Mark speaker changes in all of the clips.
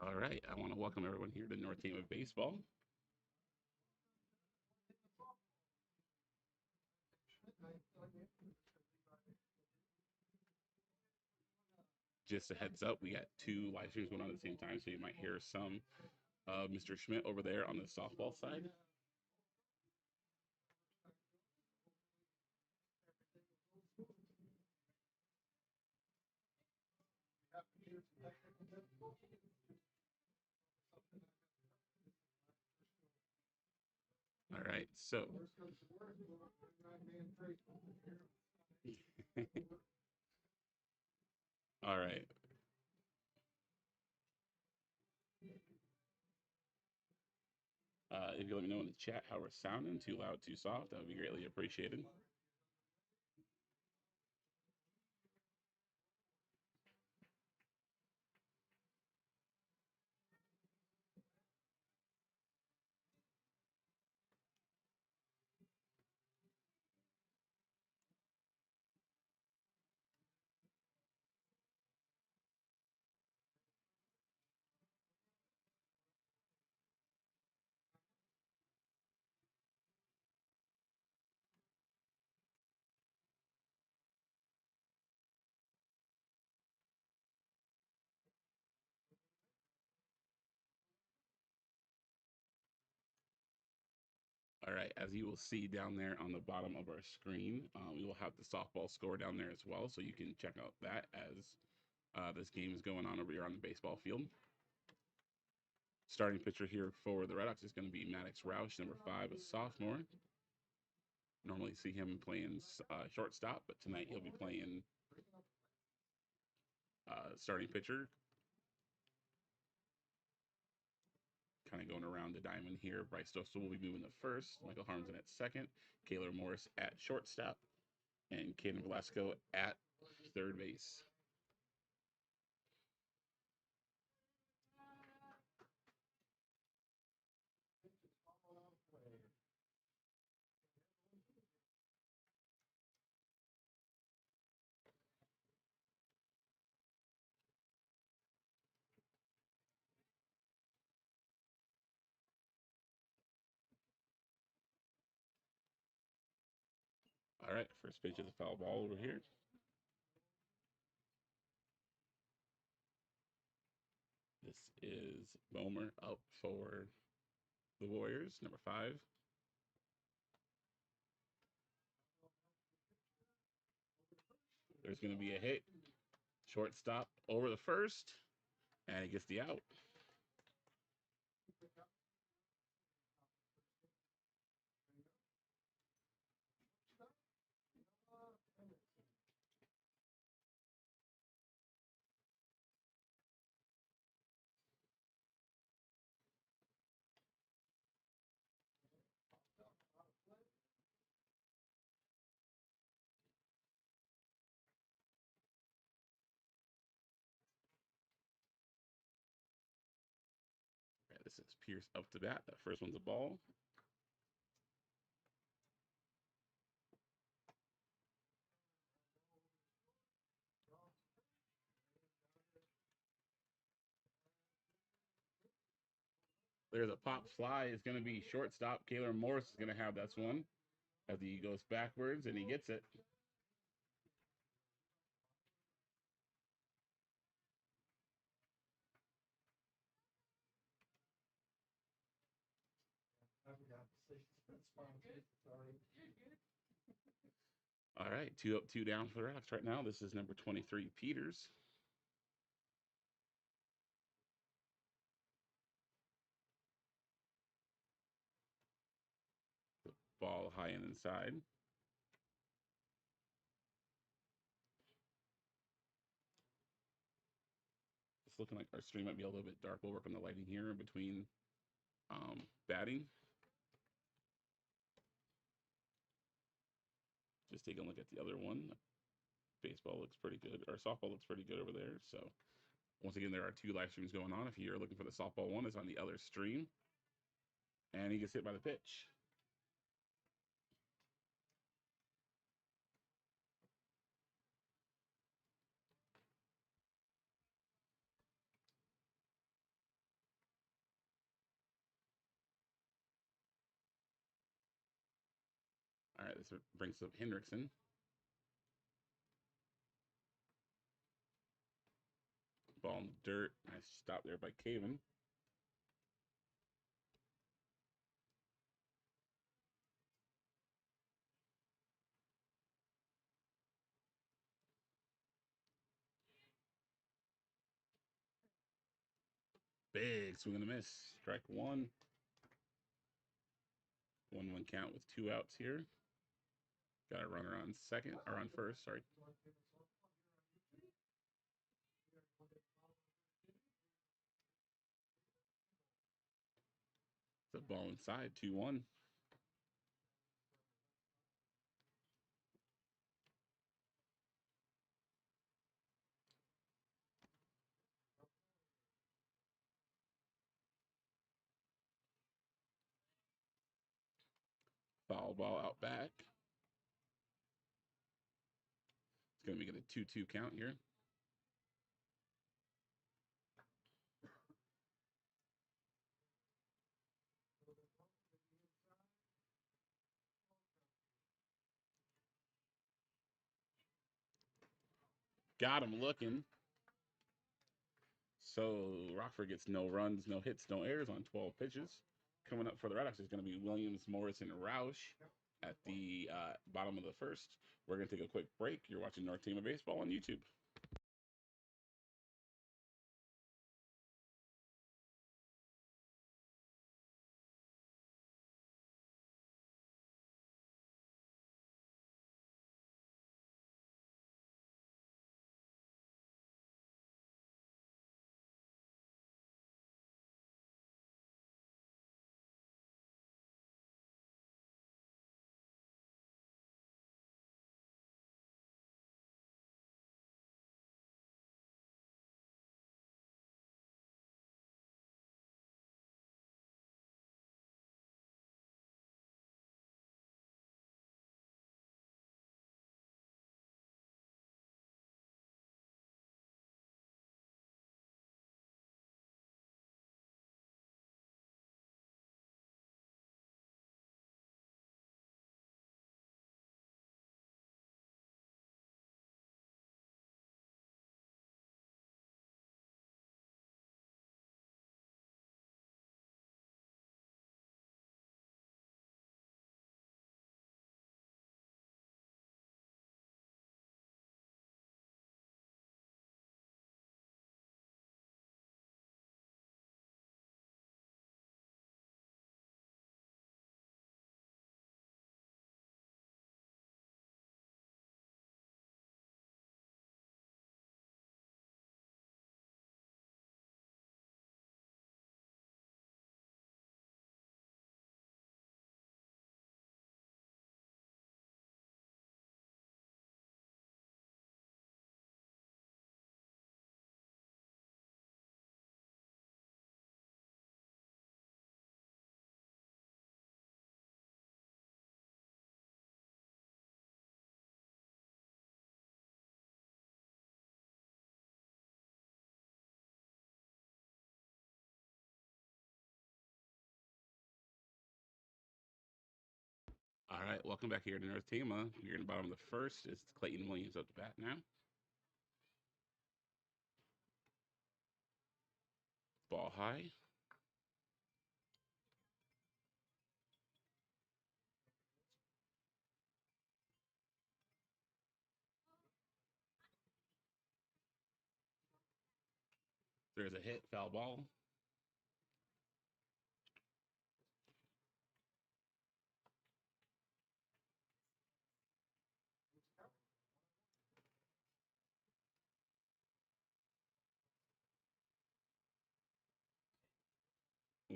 Speaker 1: All right, I want to welcome everyone here to North Team of Baseball. Just a heads up, we got two live streams going on at the same time, so you might hear some of Mr. Schmidt over there on the softball side. All right, so all right, if you let me know in the chat how we're sounding, too loud, too soft, that would be greatly appreciated. All right, as you will see down there on the bottom of our screen, we will have the softball score down there as well, so you can check out that as this game is going on over here on the baseball field. Starting pitcher here for the Red Sox is going to be Maddox Roush, number 5, a sophomore. Normally see him playing shortstop, but tonight he'll be playing starting pitcher. Kind of going around the diamond here. Bryce Dostal will be moving to first. Michael Harmson at second. Kaylor Morris at shortstop. And Caden Velasco at third base. All right, first pitch is a foul ball over here. This is Bomer up for the Warriors, number 5. There's going to be a hit. Shortstop over the first, and he gets the out. Right, this is Pierce up to bat. That first one's a ball. There's a pop fly. It's going to be shortstop. Kaylor Morris is going to have this one as he goes backwards and he gets it. All right, 2 up, 2 down for the Rocks right now. This is number 23, Peters. The ball high and inside. It's looking like our stream might be a little bit dark. We'll work on the lighting here in between batting. Just take a look at the other one. Baseball looks pretty good, or softball looks pretty good over there. So once again, there are 2 live streams going on. If you're looking for the softball one, it's on the other stream. And he gets hit by the pitch. This brings up Hendrickson. Ball in the dirt. Nice stop there by Caven. Big swing and a miss. Strike one. 1-1 count with 2 outs here. Got a runner on second, or on first, sorry. The ball inside, 2-1. Foul ball out back. It's going to make it a 2-2 count here. Got him looking. So Rockford gets no runs, no hits, no errors on 12 pitches. Coming up for the Red Sox is going to be Williams, Morrison, Roush at the bottom of the first. We're going to take a quick break. You're watching North Tama Baseball on YouTube. All right, welcome back here to North Tama. You're in the bottom of the first. It's Clayton Williams up to bat now. Ball high. There's a hit, foul ball.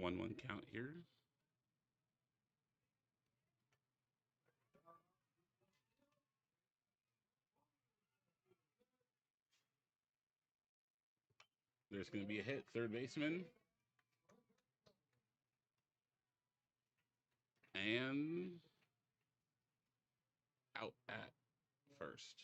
Speaker 1: One count here. There's going to be a hit, third baseman. And out at first.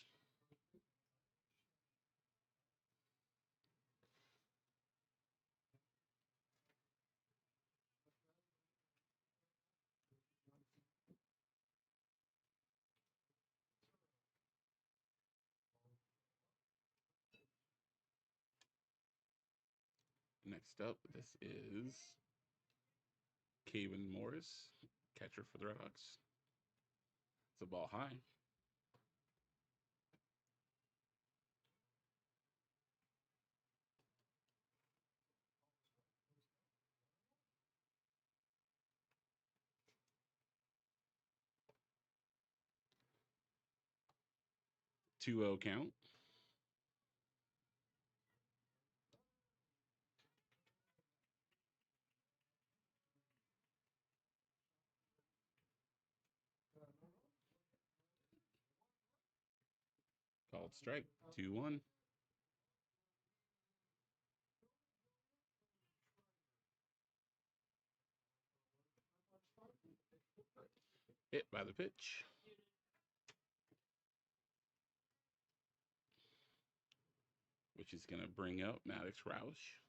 Speaker 1: Next up, this is Caven Morris, catcher for the Red Hawks. It's a ball high. Two 0 count. Called strike. 2-1. Hit by the pitch. Which is going to bring up Maddox Roush.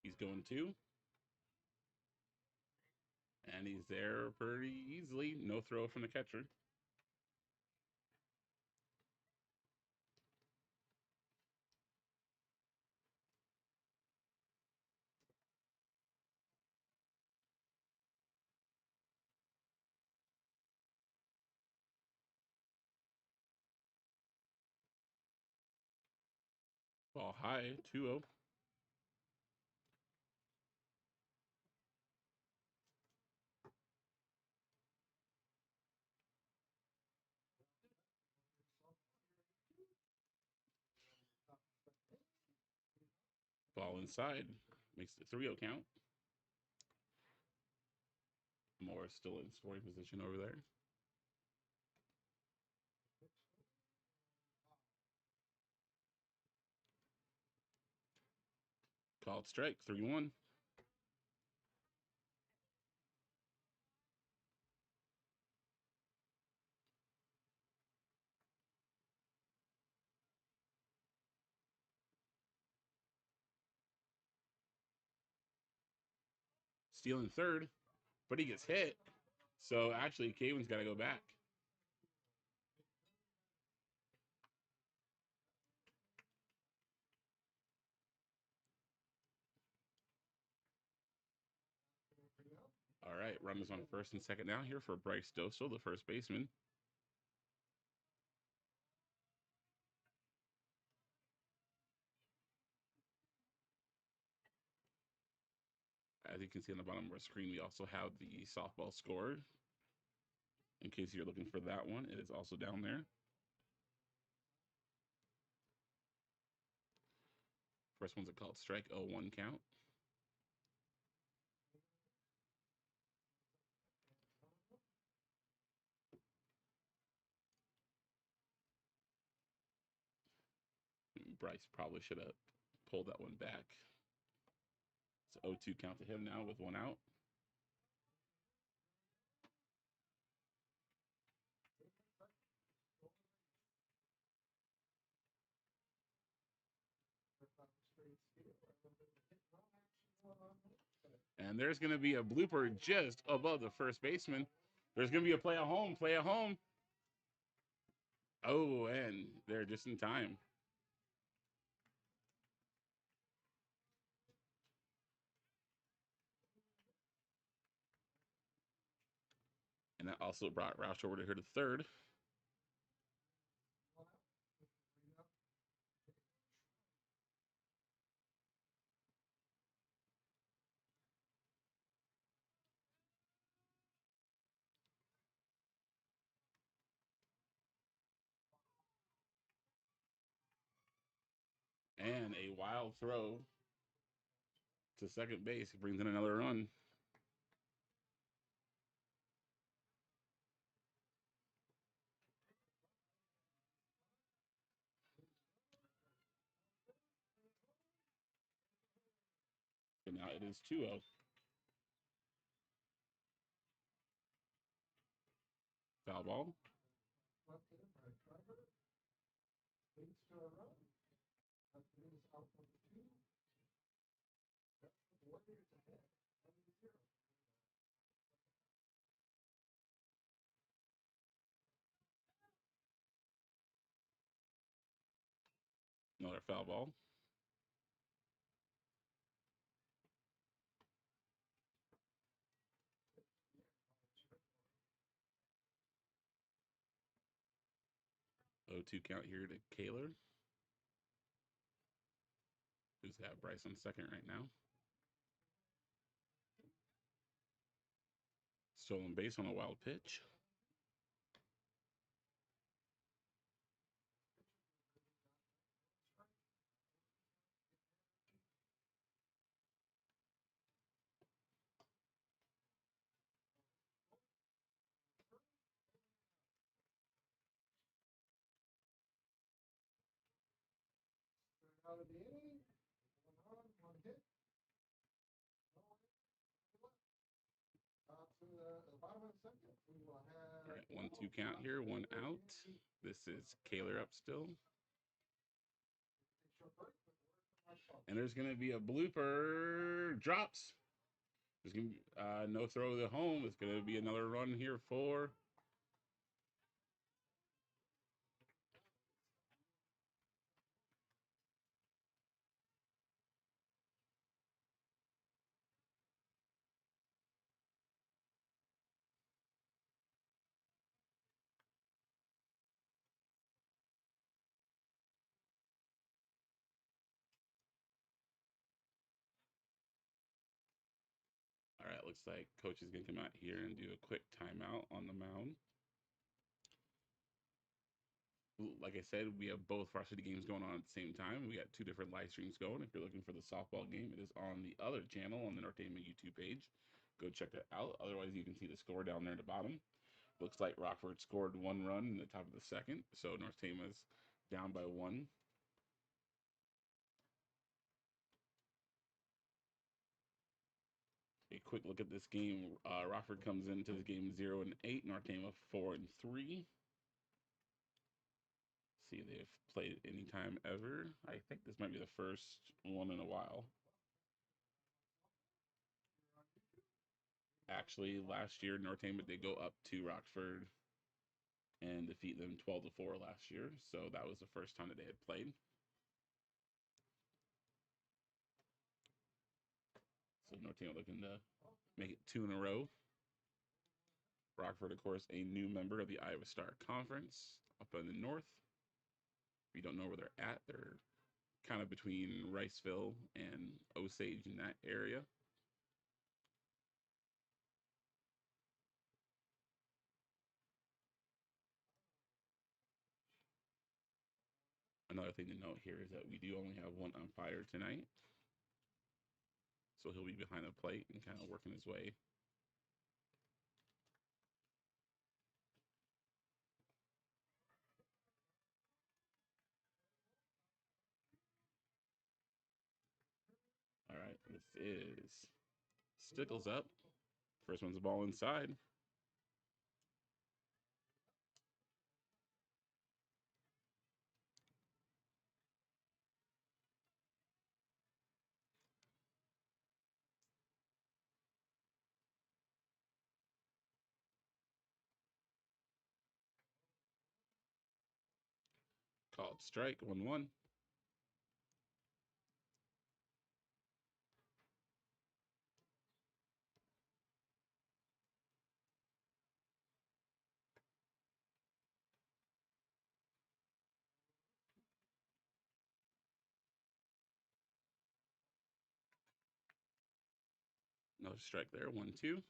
Speaker 1: He's going 2. And he's there pretty easily. No throw from the catcher. Ball high. 2-0. Ball inside. Makes it 3-0 count. Morris still in scoring position over there. Called strike. 3-1. Stealing third, but he gets hit. So actually, Caven's got to go back. All right, runners on first and second now here for Bryce Doso, the first baseman. As you can see on the bottom of our screen, we also have the softball score. In case you're looking for that one, it is also down there. First one's a called strike, 0-1 count. Bryce probably should have pulled that one back. It's 0-2 count to him now with 1 out. And there's going to be a blooper just above the first baseman. There's going to be a play at home, play at home. Oh, and they're just in time. And that also brought Roush over to here to third. And a wild throw to second base brings in another run. And now it is 2-0. Foul ball. Another foul ball. Oh, 2 count here to Kaler, who's got Bryce on second right now. Stolen base on a wild pitch. All right, 1-2 count here, 1 out. This is Kaler up still. And there's going to be a blooper. Drops. There's going to be no throw to home. It's going to be another run here for All right, looks like coach is going to come out here and do a quick timeout on the mound. Like I said, we have both varsity games going on at the same time. We got 2 different live streams going. If you're looking for the softball game, it is on the other channel on the North Tama YouTube page. Go check that out. Otherwise, you can see the score down there at the bottom. Looks like Rockford scored 1 run in the top of the second, so North Tama's down by 1. A quick look at this game. Rockford comes into the game 0-8. North Tama 4-3. See, they've played any time ever. I think this might be the first one in a while. Actually, last year North Tama did go up to Rockford and defeat them 12-4 last year. So that was the first time that they had played. So North Tama looking to make it 2 in a row. Rockford, of course, a new member of the Iowa Star Conference up in the north. If you don't know where they're at, they're kind of between Riceville and Osage in that area. Another thing to note here is that we do only have 1 umpire tonight. So he'll be behind the plate and kind of working his way. All right, this is Stickles up. First one's a ball inside. Called strike, 1-1. Another strike there, 1-2.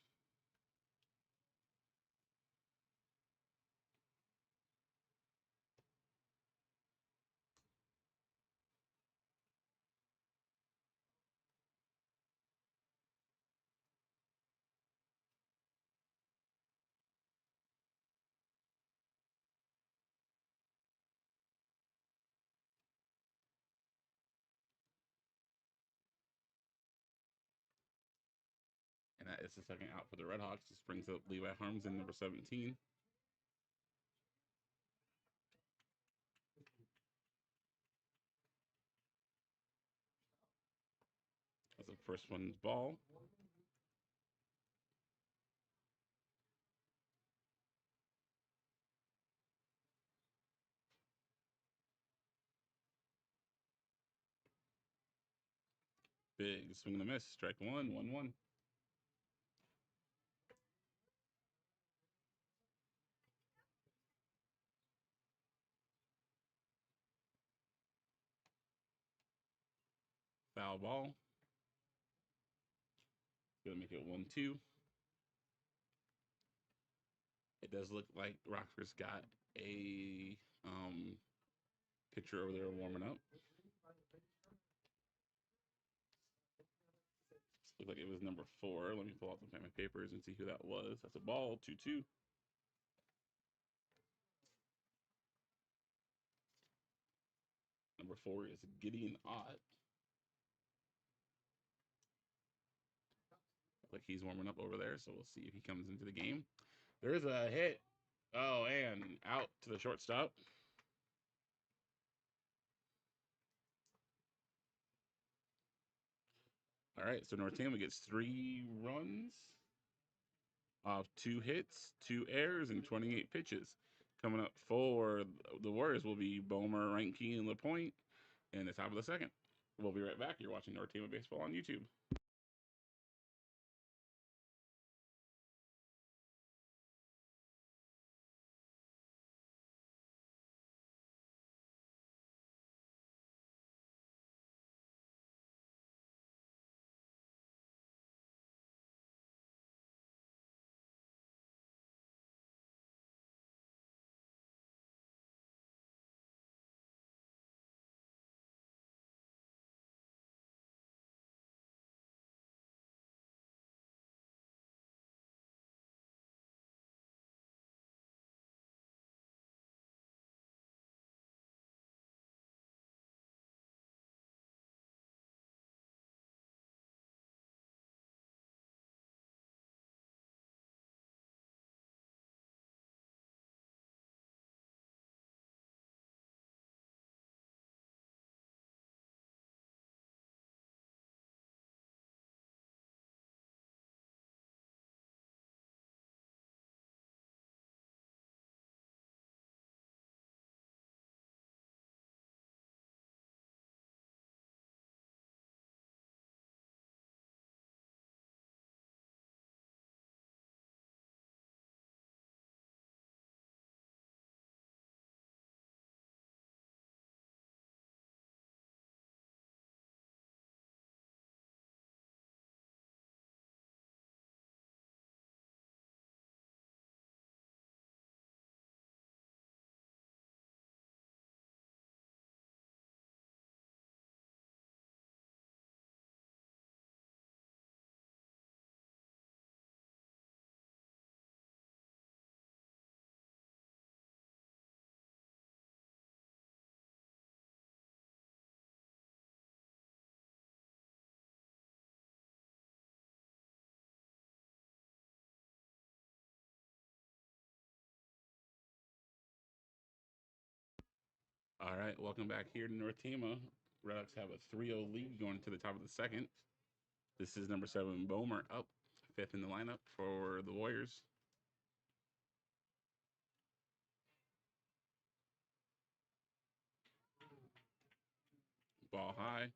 Speaker 1: And that is the second out for the Red Hawks. This brings up Levi Harmsen, number 17. That's a First one's ball. Big swing and a miss. Strike one, 1-1. Foul ball. Gonna make it 1-2. It does look like Rockford's got a pitcher over there warming up. Looked like it was number 4. Let me pull out my papers and see who that was. That's a ball, 2-2. Number 4 is Gideon Ott. Like he's warming up over there, so we'll see if he comes into the game. There's a hit. Oh, and out to the shortstop. All right, so North Tama gets 3 runs off 2 hits, 2 errors, and 28 pitches. Coming up for the Warriors will be Bomer, Reinke, and LaPointe in the top of the second. We'll be right back. You're watching North Tama Baseball on YouTube. All right, welcome back here to North Tama. Red Sox have a 3-0 lead going to the top of the second. This is number 7, Bomer, up 5th in the lineup for the Warriors. Ball high.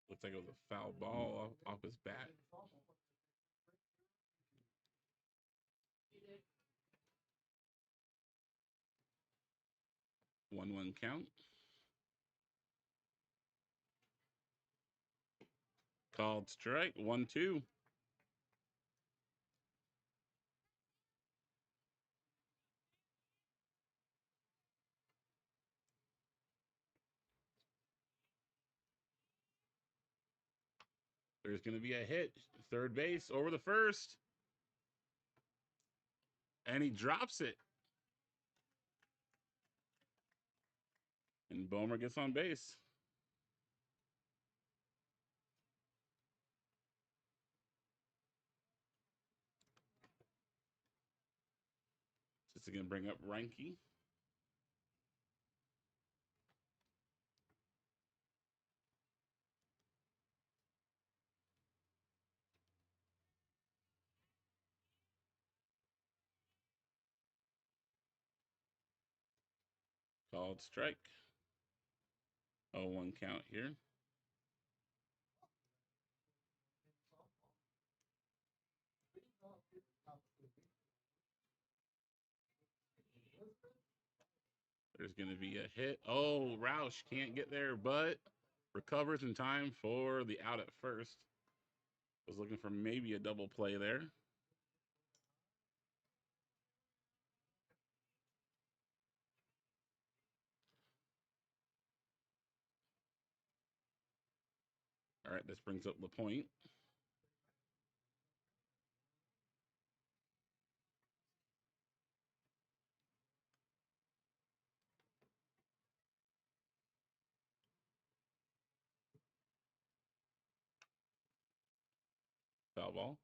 Speaker 1: Looks like it was a foul ball off his bat. 1-1 count. Called strike. 1-2. There's going to be a hit. Third base over the first. And he drops it. And Bomer gets on base. again, bring up Reinke. Called strike. 0-1 count here. There's going to be a hit. Oh, Roush can't get there, but recovers in time for the out at first. Was looking for maybe a double play there. All right, this brings up LaPointe. Foul ball.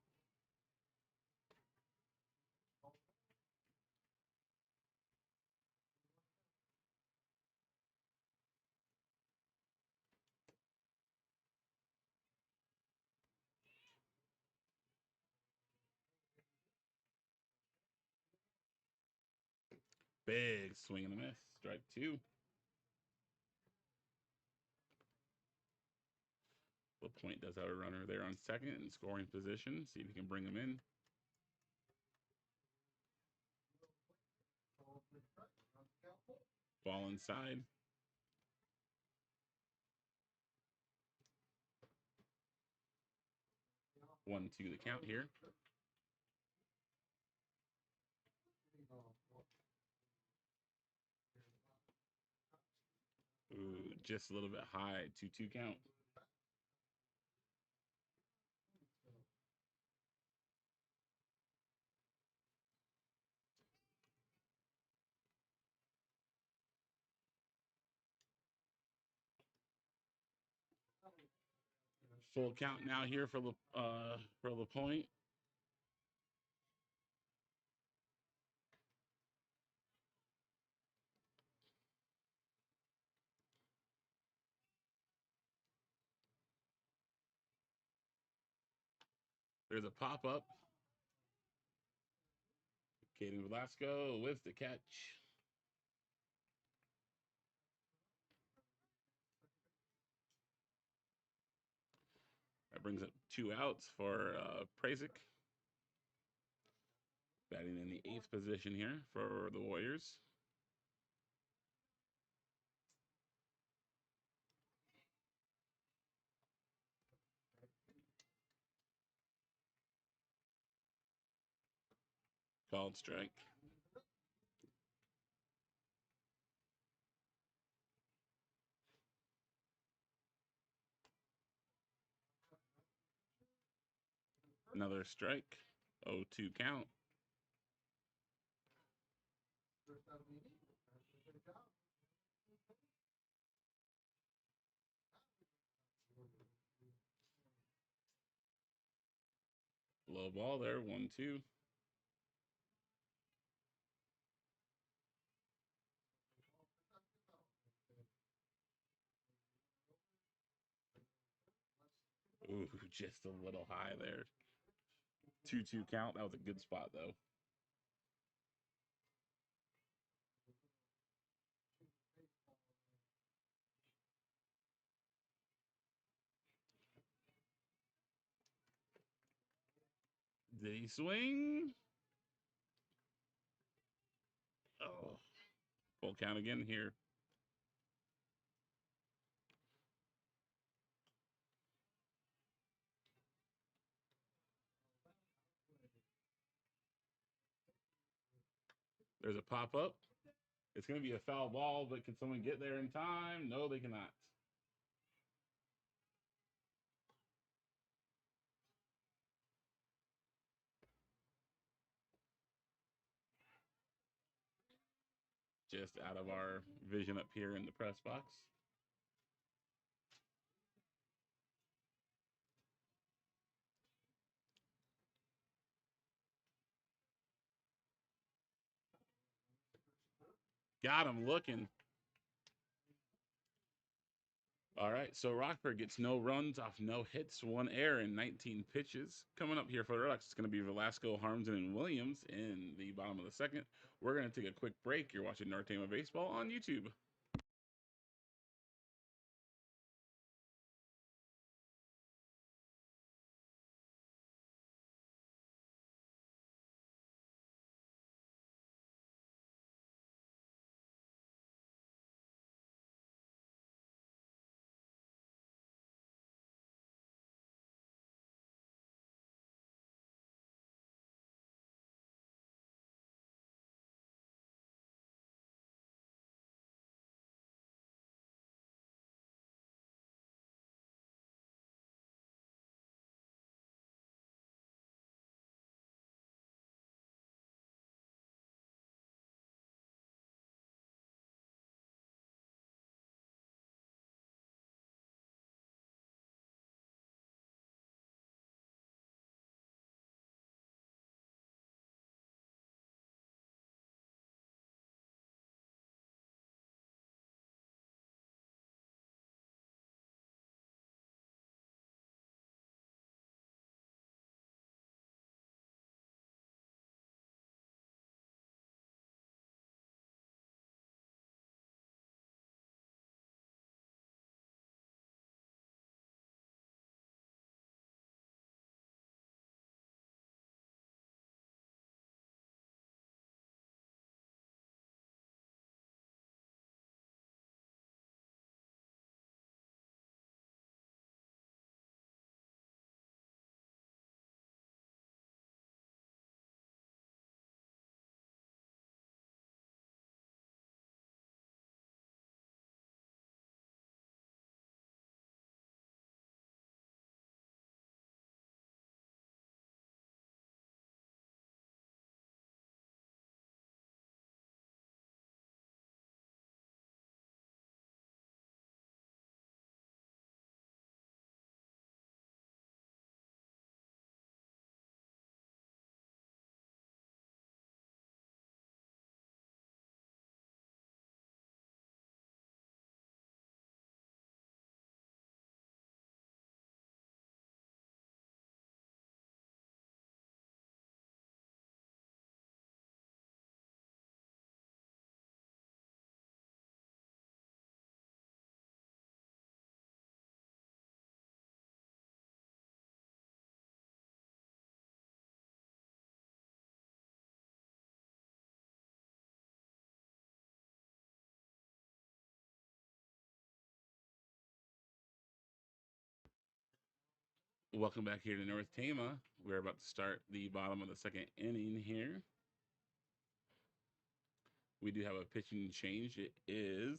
Speaker 1: Big swing and a miss. Strike 2. LaPointe does have a runner there on second in scoring position. See if he can bring him in. Ball inside. 1-2 the count here. Ooh, just a little bit high. 2-2 count. Full count now here for LaPointe. There's a pop-up. Caden Velasco with the catch. That brings up 2 outs for Prazik. Batting in the 8th position here for the Warriors. Called strike. Another strike. 0-2 count. Low ball there. 1-2. Ooh, just a little high there. 2-2 count. That was a good spot, though. Did he swing? Oh, full count again here. There's a pop-up. It's going to be a foul ball, but can someone get there in time? No, they cannot. Just out of our vision up here in the press box. Got him looking. All right, so Rockford gets no runs off no hits, one error in 19 pitches. Coming up here for the Red Sox, it's going to be Velasco, Harmsen, and Williams in the bottom of the second. We're going to take a quick break. You're watching North Tama Baseball on YouTube. Welcome back here to North Tama. We're about to start the bottom of the second inning here. We do have a pitching change. It is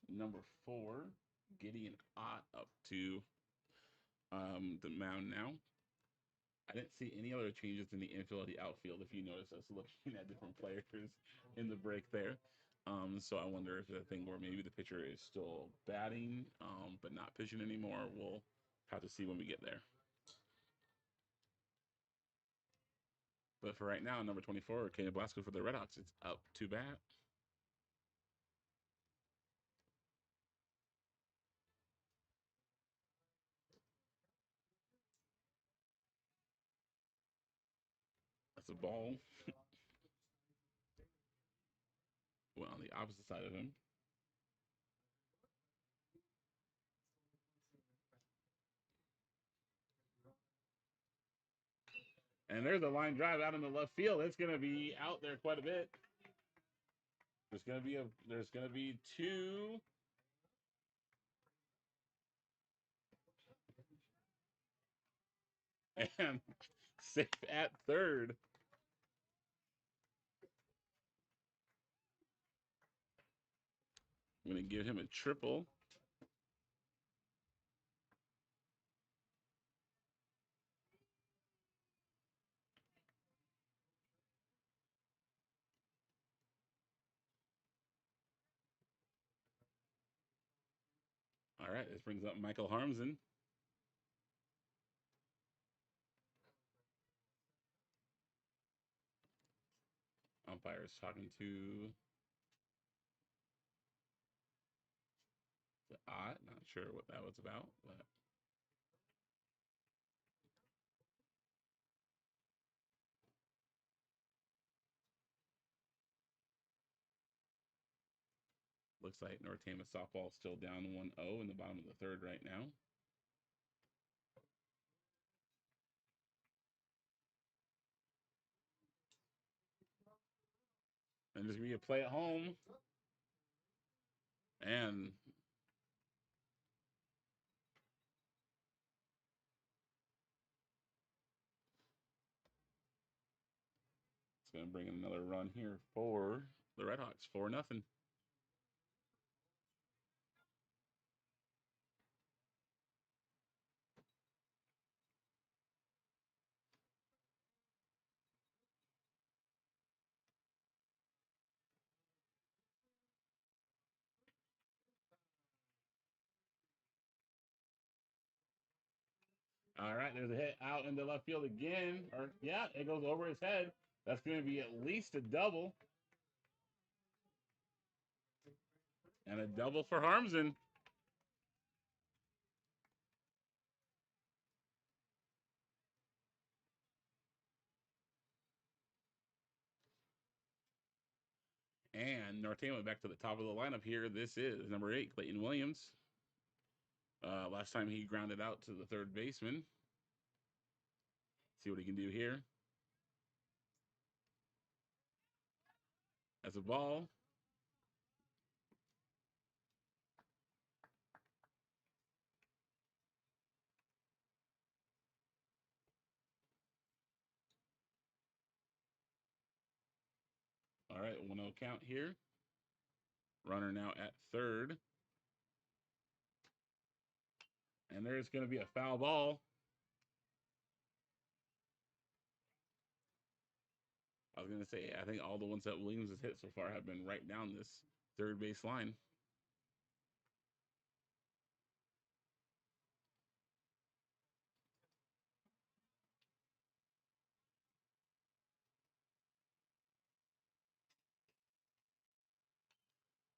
Speaker 1: number 4, Gideon Ott up to the mound now. I didn't see any other changes in the infield or the outfield. If you notice us looking at different players in the break there. So I wonder if it's a thing where maybe the pitcher is still batting, but not pitching anymore. We'll have to see when we get there. But for right now, number 24, Kenny Blasco for the Red Sox, it's up to bat. That's a ball. Well, on the opposite side of him. And there's a line drive out in the left field. It's going to be out there quite a bit. There's going to be 2. And safe at third. I'm going to give him a triple. All right, this brings up Michael Harmsen. Umpire is talking to odd. Not sure what that was about, but looks like North Tama softball is still down 1-0 in the bottom of the third right now. And there's gonna be a play at home, and it's gonna bring in another run here for the Red Hawks, 4-0. All right, there's a hit out into left field again. Or yeah, it goes over his head. That's going to be at least a double. And a double for Harmsen. And Nortema back to the top of the lineup here. This is number 8, Clayton Williams. Last time he grounded out to the third baseman. See what he can do here. That's a ball. All right, 1-0 count here. Runner now at third. And there's going to be a foul ball. I was going to say, I think all the ones that Williams has hit so far have been right down this third base line.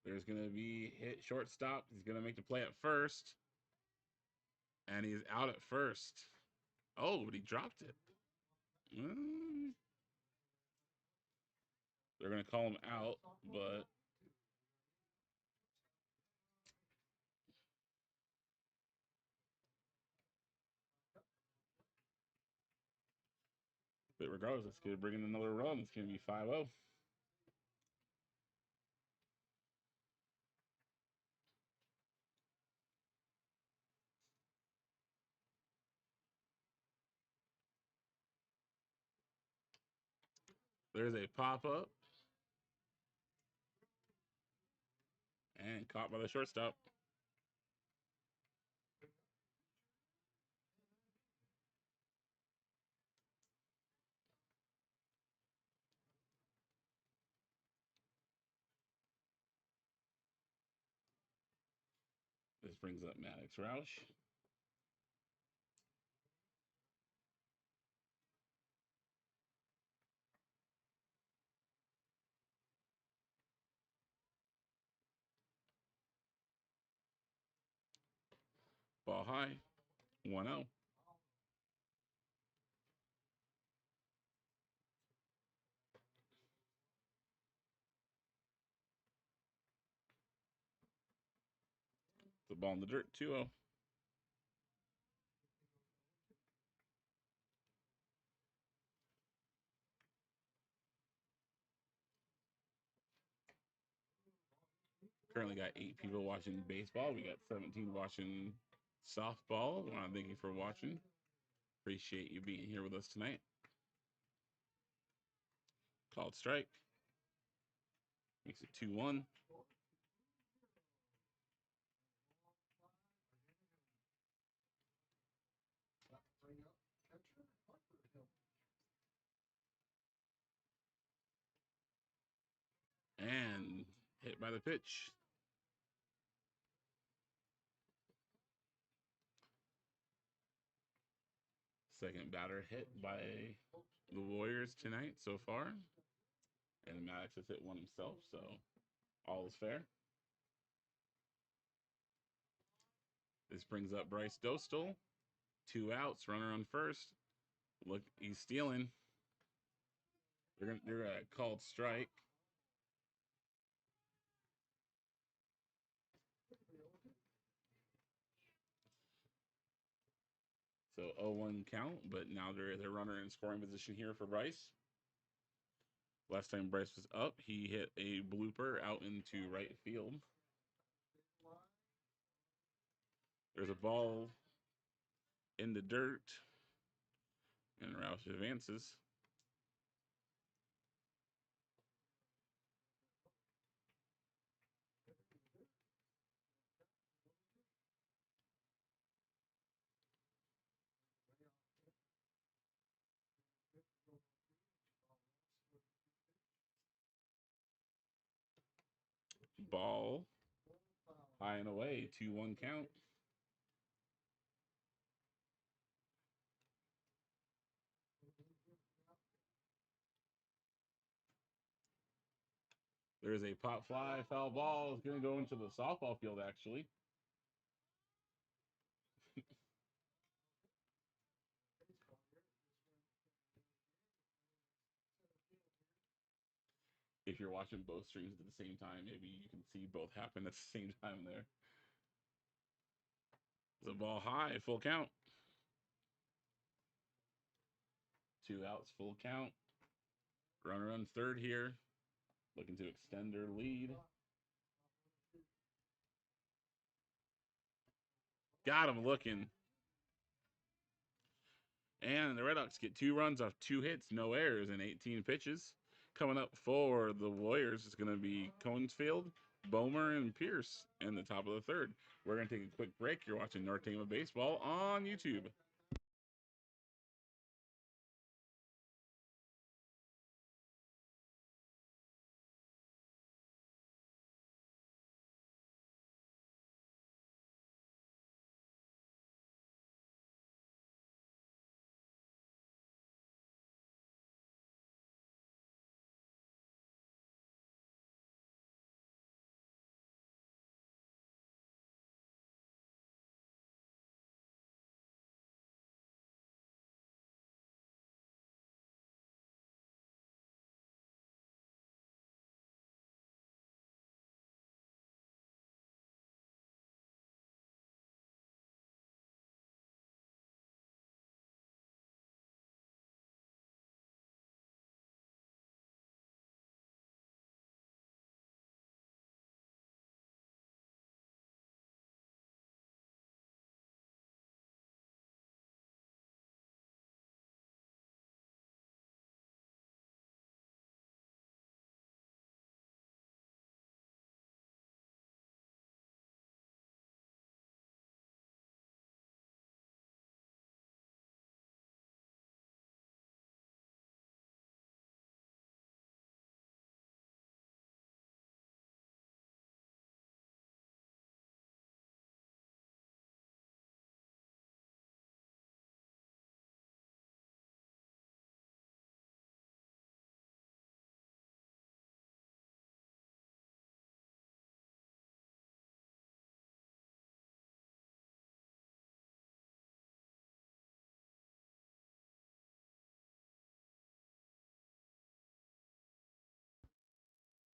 Speaker 1: There's going to be hit shortstop. He's going to make the play at first. And he's out at first. Oh, but he dropped it. They're going to call him out, but regardless, it's going to bring in another run. It's going to be 5-0. There's a pop-up. And caught by the shortstop. This brings up Maddox Roush. Ball high. 1-0. The ball in the dirt. 2-0. Currently got 8 people watching baseball. We got 17 watching softball. I want to thank you for watching. Appreciate you being here with us tonight. Called strike. Makes it 2-1. And hit by the pitch. Second batter hit by the Warriors tonight so far. And Maddox has hit one himself, so all is fair. This brings up Bryce Dostal. 2 outs, runner on first. Look, he's stealing. They're called strike. So 0-1 count, but now there's a runner in scoring position here for Bryce. Last time Bryce was up, he hit a blooper out into right field. There's a ball in the dirt, and Roush advances. Ball high and away, 2-1 count. There's a pop fly, foul ball. It's going to go into the softball field, actually. If you're watching both streams at the same time, maybe you can see both happen at the same time there. The ball high, full count. 2 outs, full count. Runner on third here, looking to extend their lead. Got him looking. And the Red Sox get 2 runs off 2 hits, no errors, in 18 pitches. Coming up for the Warriors is going to be Conesfield, Bomer, and Pierce in the top of the third. We're going to take a quick break. You're watching North Tama Baseball on YouTube.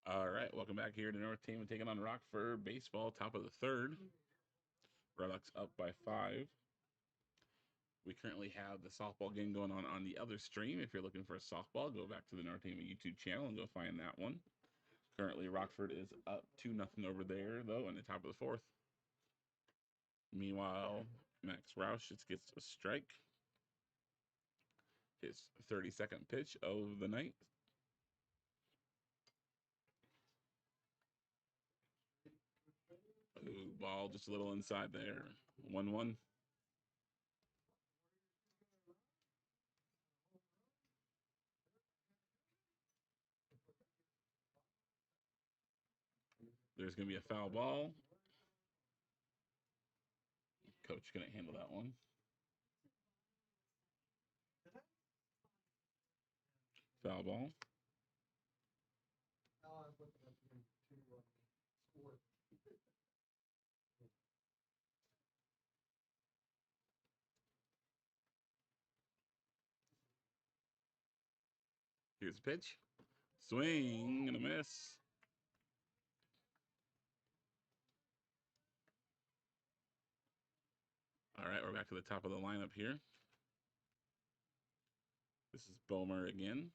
Speaker 1: All right, welcome back here to North Tama taking on Rockford Baseball, top of the third. Red Sox up by 5. We currently have the softball game going on the other stream. If you're looking for a softball, go back to the North Tama YouTube channel and go find that one. Currently, Rockford is up 2-0 over there, though, in the top of the fourth. Meanwhile, Max Roush just gets a strike. His 32nd pitch of the night. Ooh, ball just a little inside there. 1-1. There's going to be a foul ball. Coach couldn't handle that one. Foul ball. Here's the pitch. Swing and a miss. All right, we're back to the top of the lineup here. This is Bomer again.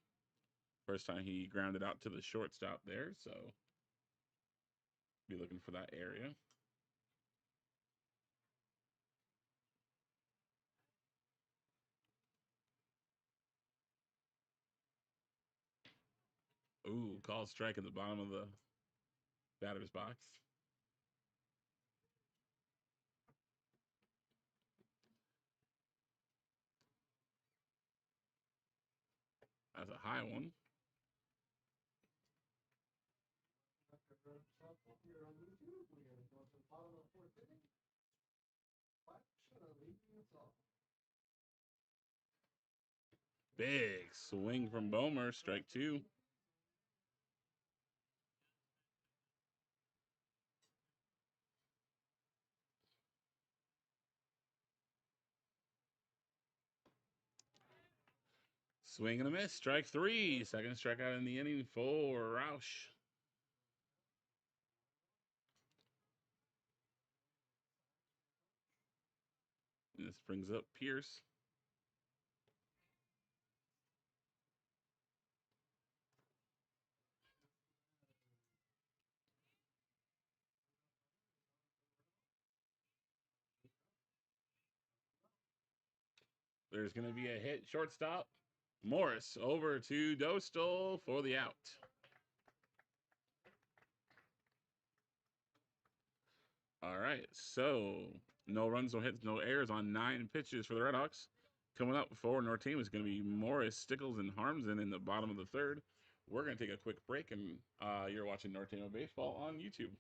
Speaker 1: First time he grounded out to the shortstop there, so be looking for that area. Ooh, called strike at the bottom of the batter's box. That's a high one. Big swing from Bomer, strike two. Swing and a miss, strike three. Second strikeout in the inning for Roush. And this brings up Pierce. There's going to be a hit shortstop. Morris over to Dostal for the out. All right, so no runs, no hits, no errors on 9 pitches for the Red Hawks. Coming up for North Team is going to be Morris, Stickles, and Harmsen in the bottom of the third. We're going to take a quick break, and you're watching North Team Baseball on YouTube.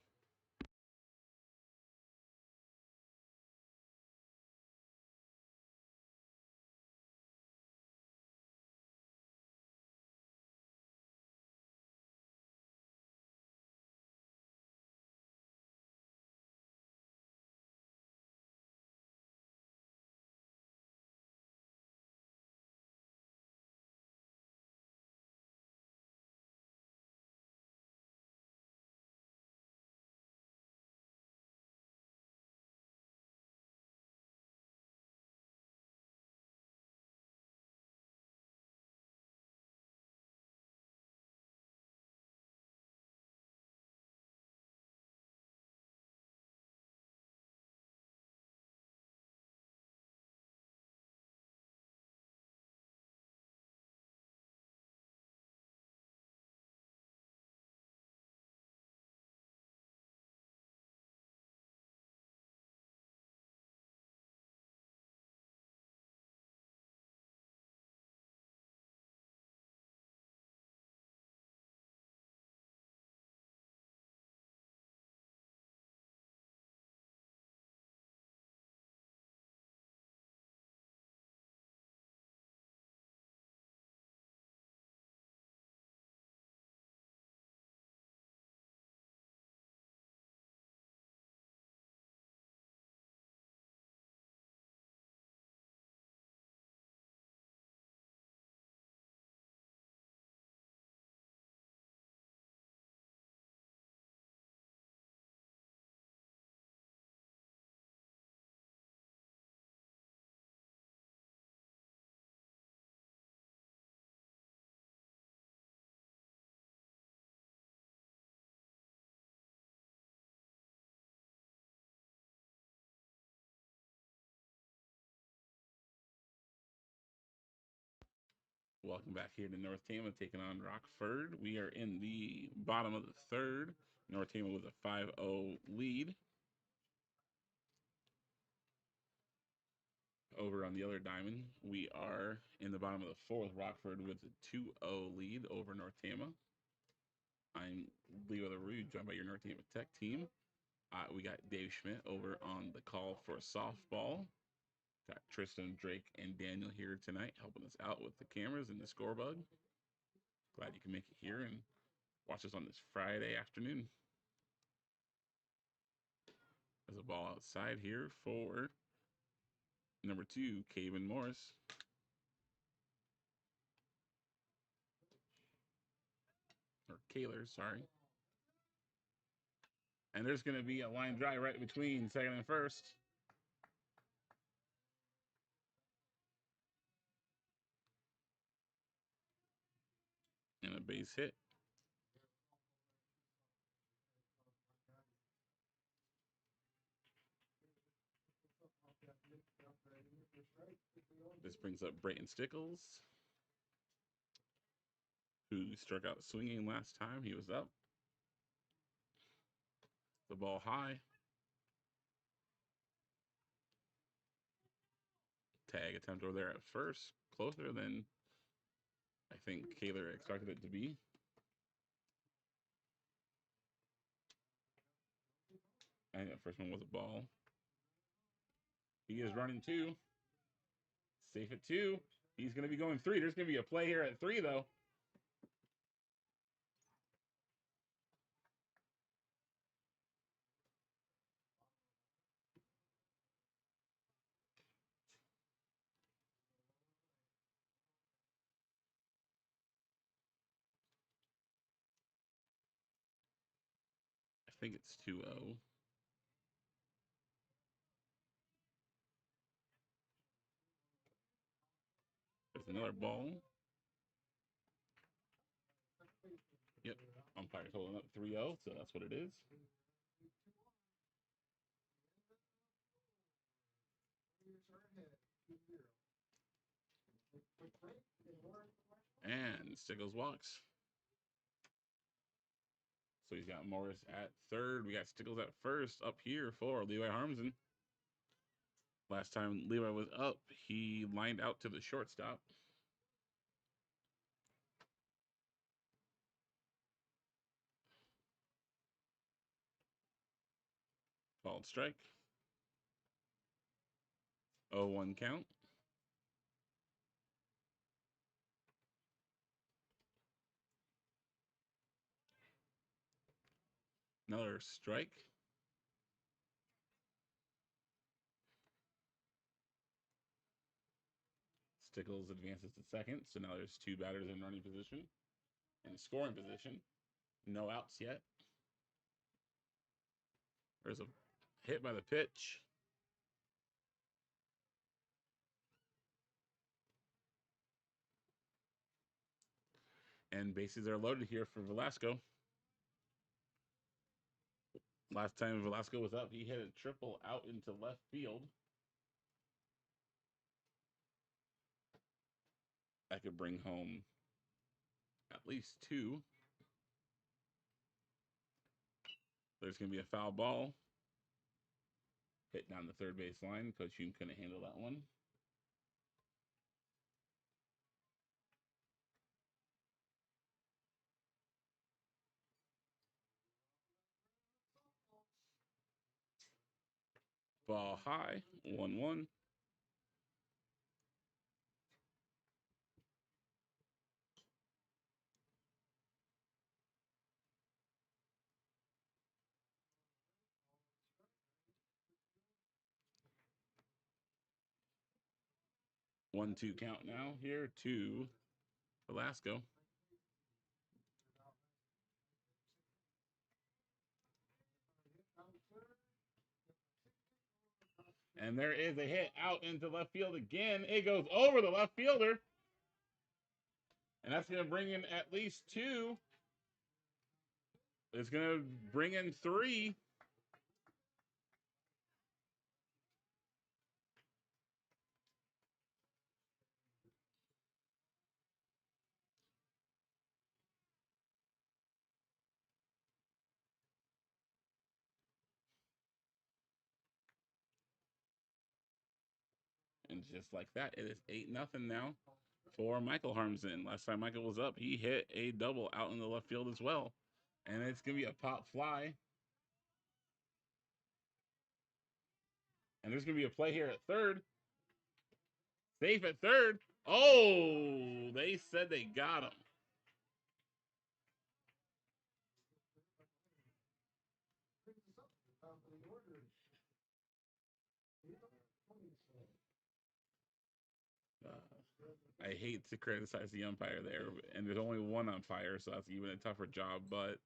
Speaker 1: Welcome back here to North Tama taking on Rockford. We are in the bottom of the third. North Tama with a 5-0 lead. Over on the other diamond, we are in the bottom of the fourth. Rockford with a 2-0 lead over North Tama. I'm Leo LaRue, joined by your North Tama Tech team. We got Dave Schmidt over on the call for softball. Got Tristan, Drake, and Daniel here tonight helping us out with the cameras and the scorebug. Glad you can make it here and watch us on this Friday afternoon. There's a ball outside here for number 2, Caven Morris. Kaler, sorry. And there's going to be a line drive right between second and first. And a base hit. This brings up Brayton Stickles, who struck out swinging last time he was up. The ball high. Tag attempt over there at first. Closer than I think Kaler expected it to be. I think that first one was a ball. He is running 2. Safe at 2. He's going to be going 3. There's going to be a play here at 3, though. I think it's 2-0. There's another ball. Yep, umpire's holding up 3-0, so that's what it is. And Stickles walks. So he's got Morris at third. We got Stickles at first up here for Levi Harmsen. Last time Levi was up, he lined out to the shortstop. Called strike. 0-1 count. Another strike. Stickles advances to second, so now there's 2 batters in running position. In scoring position. No outs yet. There's a hit by the pitch. And bases are loaded here for Velasco. Last time Velasco was up, he hit a triple out into left field. That could bring home at least 2. There's going to be a foul ball. Hit down the third base line. Coach Hume couldn't handle that one. Ball high, 1-1. One, 2 count now here to Velasco. And there is a hit out into left field again. It goes over the left fielder. And that's going to bring in at least 2. It's going to bring in 3. And just like that, it is 8-0 now for Michael Harmsen. Last time Michael was up, he hit a double out in the left field as well. And it's going to be a pop fly. And there's going to be a play here at third. Safe at third. Oh, they said they got him. I hate to criticize the umpire there, and there's only one umpire, so that's even a tougher job. But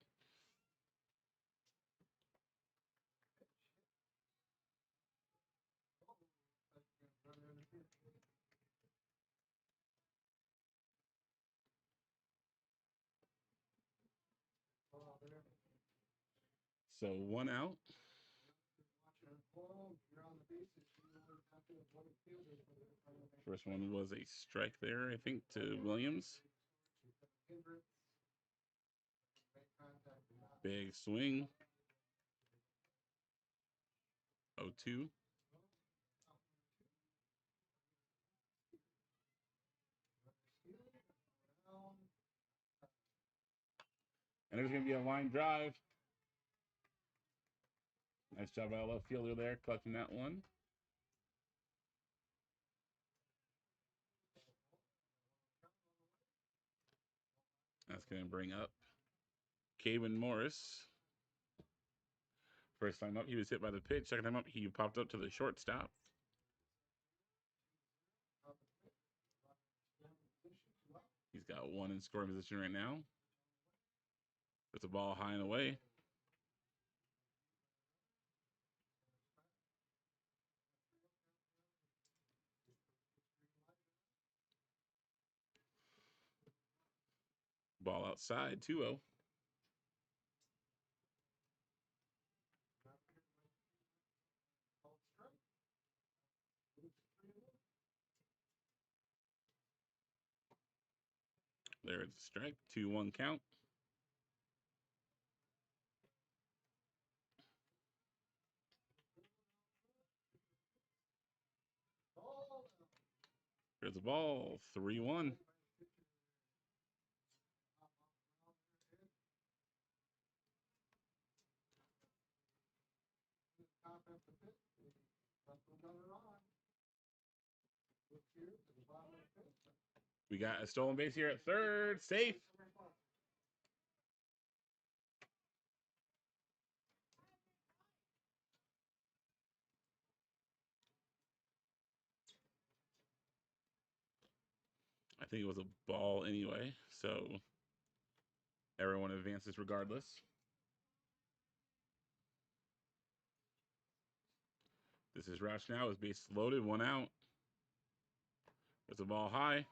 Speaker 1: so 1 out. First one was a strike there, I think, to Williams. Big swing. 0-2. And there's going to be a line drive. Nice job by the left fielder there, collecting that one. That's going to bring up Kevin Morris. First time up, he was hit by the pitch. Second time up, he popped up to the shortstop. He's got one in scoring position right now. Puts the ball high and away. Ball outside, 2-0. There's a strike, 2-1 count. There's the ball, 3-1. We got a stolen base here at third. Safe. I think it was a ball anyway, so everyone advances regardless. This is Roush now. His base loaded, 1 out. There's a ball high.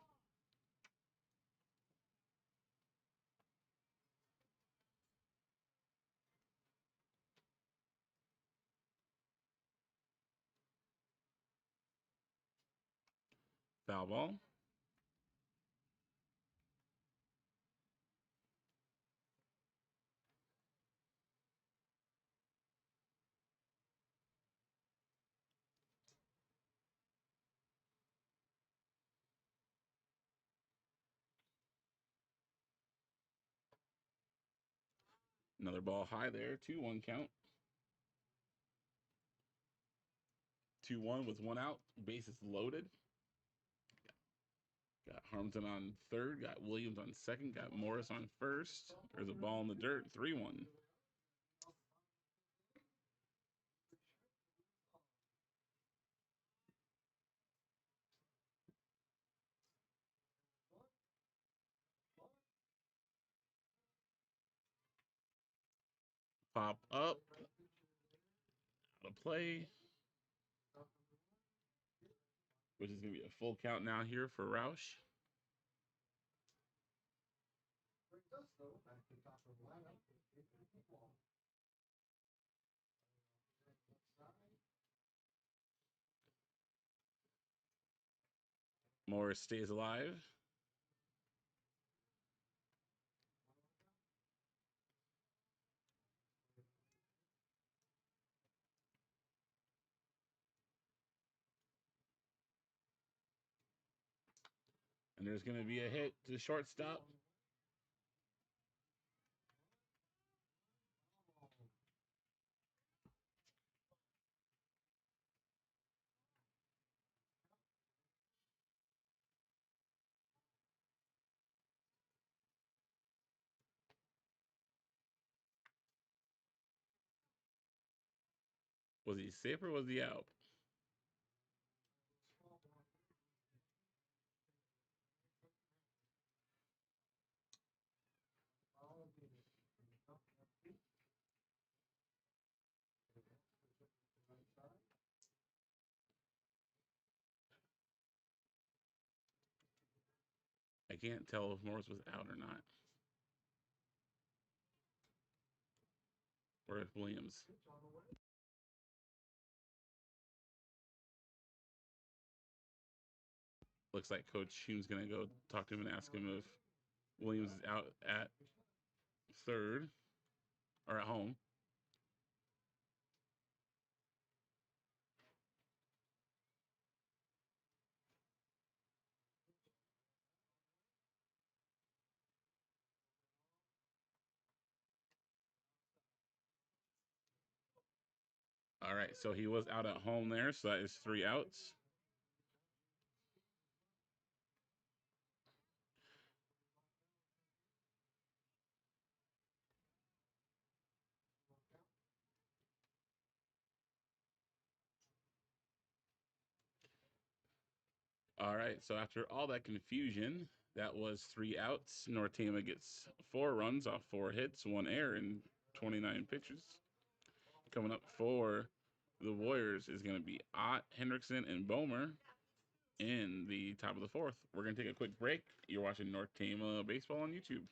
Speaker 1: Foul ball. Another ball high there, 2-1 count. 2-1 with 1 out. Bases loaded. Got Harmson on third. Got Williams on second. Got Morris on first. There's a ball in the dirt. 3-1. Pop up. Out of play. Which is going to be a full count now here for Roush. Morris stays alive. And there's going to be a hit to shortstop. Was he safe or was he out? can't tell if Morris was out or not. Or if Williams. Looks like Coach Hume's going to go talk to him and ask him if Williams is out at third or at home. All right, so he was out at home there, so that is 3 outs. All right, so after all that confusion, that was 3 outs. North Tama gets 4 runs off 4 hits, 1 error, and 29 pitches. Coming up for the Warriors is going to be Ott, Hendrickson, and Bomer in the top of the 4th. We're going to take a quick break. You're watching North Tama Baseball on YouTube.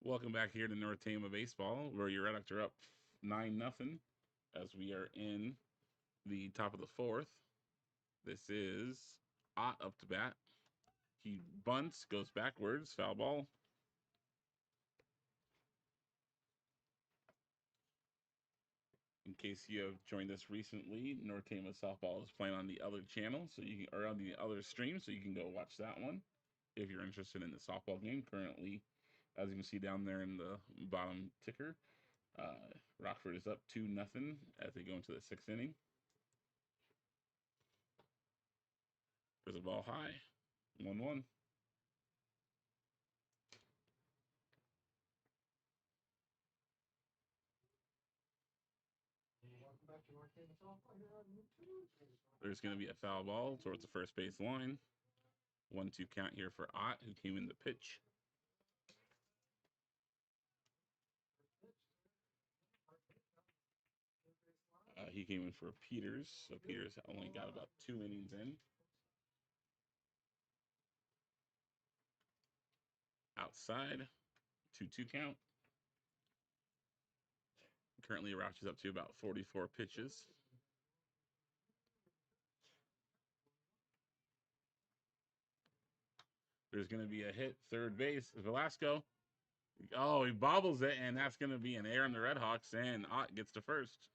Speaker 1: Welcome back here to North Tama Baseball, where your Red Ducks are up 9-0 as we are in the top of the 4th. This is Ott up to bat. He bunts, goes backwards, foul ball. In case you have joined us recently, North Tama softball is playing on the other channel, so you can, or on the other stream, so you can go watch that one if you're interested in the softball game. Currently, as you can see down there in the bottom ticker, Rockford is up 2-0 as they go into the 6th inning. There's a ball high, 1-1. There's going to be a foul ball towards the first base line. 1-2 count here for Ott, who came in the pitch. He came in for Peters, so Peters only got about 2 innings in. Outside, 2-2 count. Currently, Roush is up to about 44 pitches. There's going to be a hit, third base, Velasco. Oh, he bobbles it, and that's going to be an error on the Redhawks, and Ott gets to first.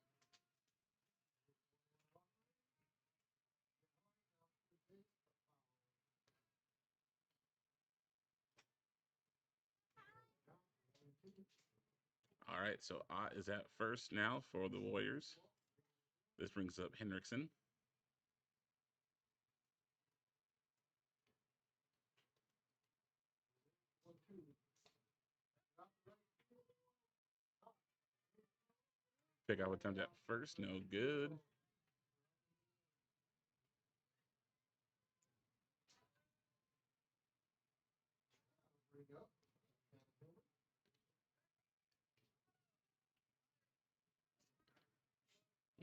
Speaker 1: All right, so Ott is at first now for the Warriors. This brings up Henriksen. Pick out attempt at first, no good.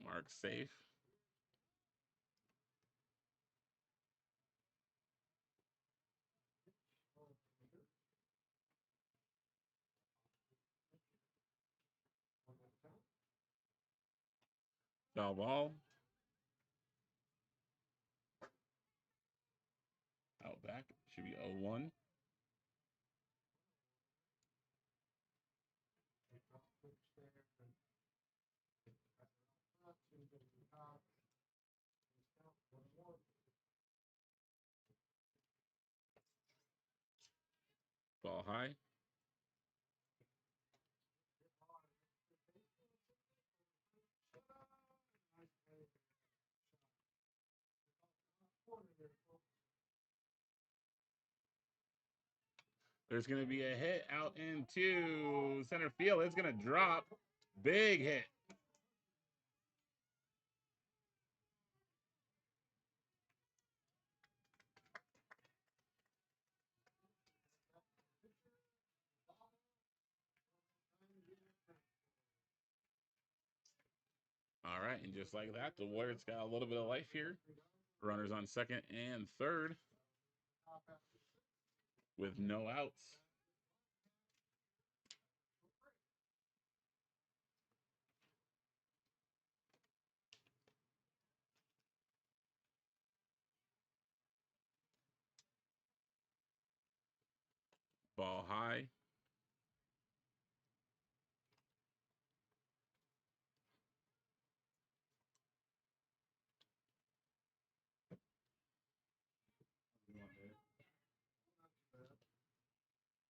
Speaker 1: Mark safe. Foul ball. Out back. Should be 0-1. Ball high. There's going to be a hit out into center field. It's going to drop. Big hit. All right, and just like that, the Warriors got a little bit of life here. Runners on second and third with no outs. Ball high.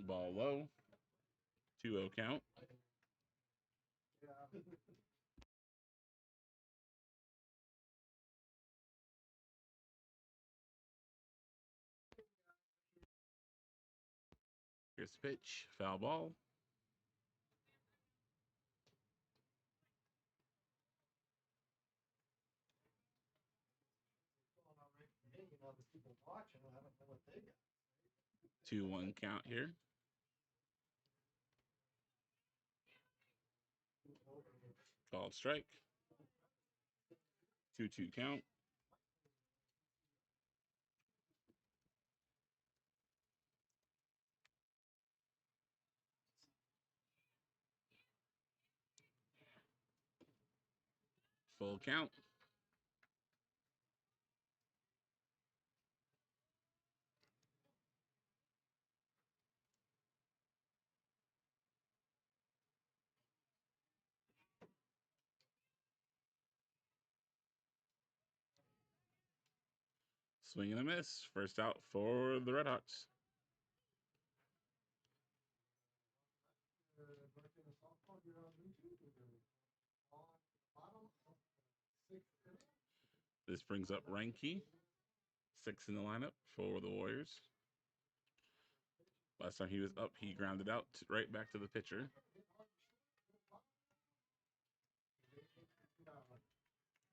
Speaker 1: Ball low. 2-0 count. Here's the pitch. Foul ball. Two one count here. Called strike. 2-2 count. Full count. Swing and a miss. First out for the Redhawks. This brings up Reinke. 6 in the lineup for the Warriors. Last time he was up, he grounded out right back to the pitcher.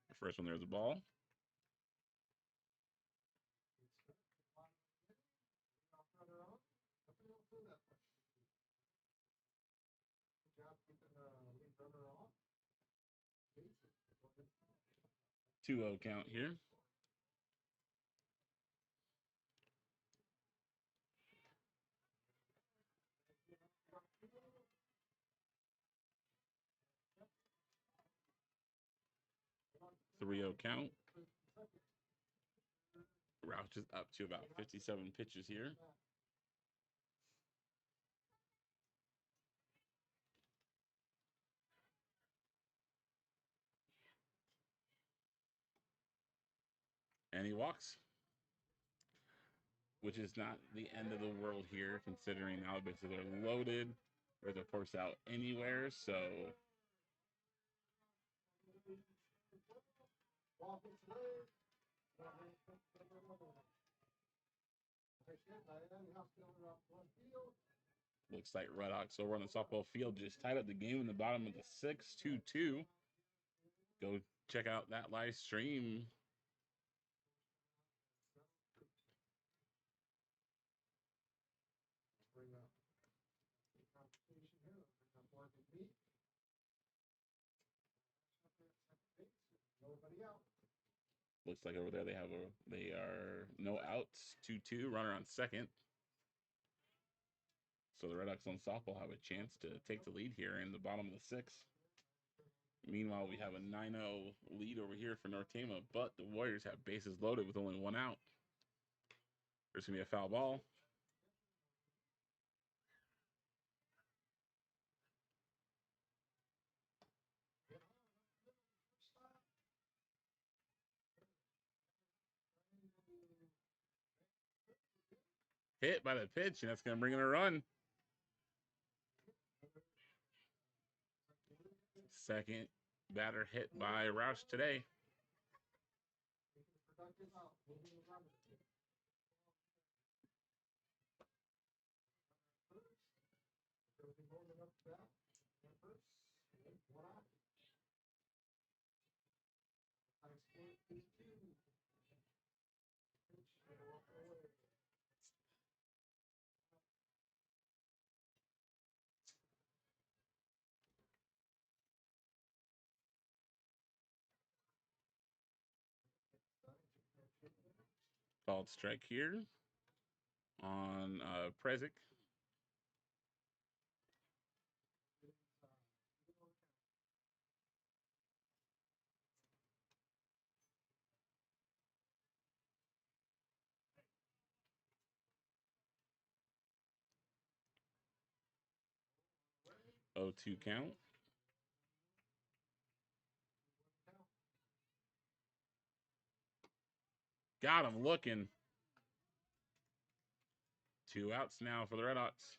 Speaker 1: The first one, there's a ball. Two 0 count here. Three 0 count. Rouch is up to about 57 pitches here. And he walks, which is not the end of the world here, considering now the bases are loaded. There's a force out anywhere, so looks like Red Sox over on the softball field just tied up the game in the bottom of the sixth, 2-2. Go check out that live stream. Looks like over there they are no outs, 2-2, runner on second. So the Red Sox on softball have a chance to take the lead here in the bottom of the sixth. Meanwhile, we have a 9-0 lead over here for North Tama, but the Warriors have bases loaded with only one out. There's going to be a foul ball. Hit by the pitch, and that's going to bring in a run. Second batter hit by Roush today. Called strike here on Prezic. Oh, 2 count. Got him looking. 2 outs now for the Red Sox.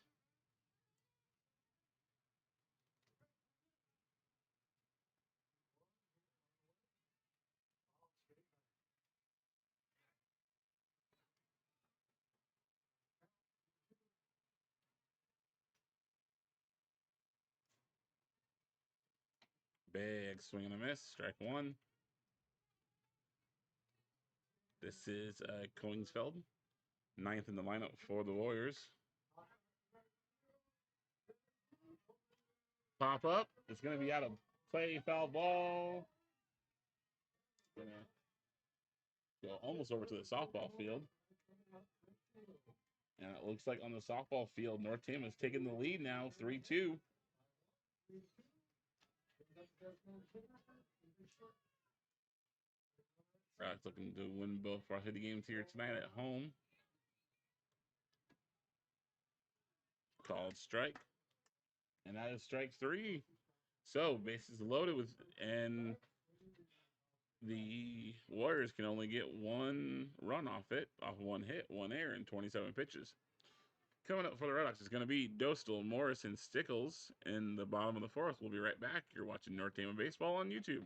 Speaker 1: Big swing and a miss. Strike one. This is Koningsfeld, 9th in the lineup for the Warriors. Pop up. It's going to be out of play. Foul ball. Going to go almost over to the softball field. And it looks like on the softball field, North Tama is taking the lead now, 3-2. Rocks looking to win both varsity games here tonight at home. Called strike. And that is strike 3. So bases loaded with, and the Warriors can only get one run off it, off one hit, one error in 27 pitches. Coming up for the Red Sox is going to be Dostal, Morris, and Stickles in the bottom of the fourth. We'll be right back. You're watching North Tama Baseball on YouTube.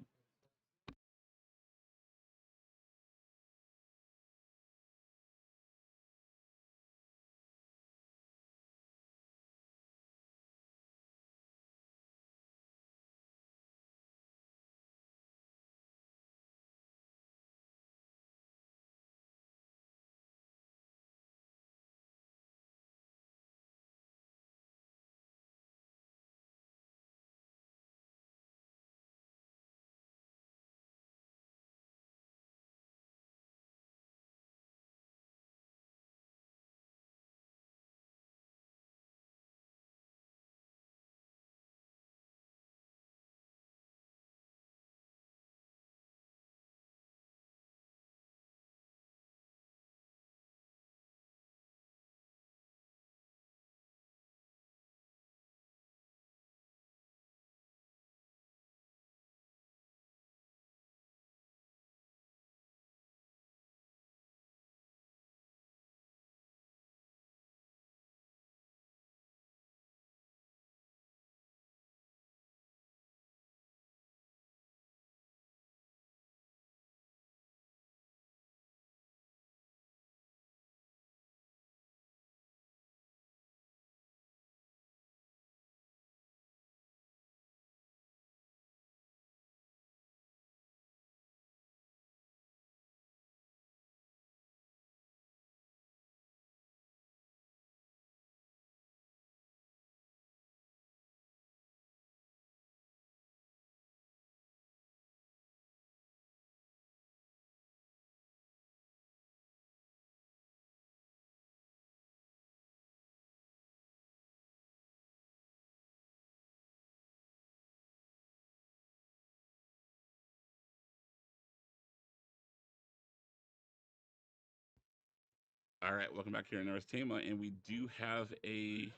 Speaker 1: All right, welcome back here in North Tama, and we do have an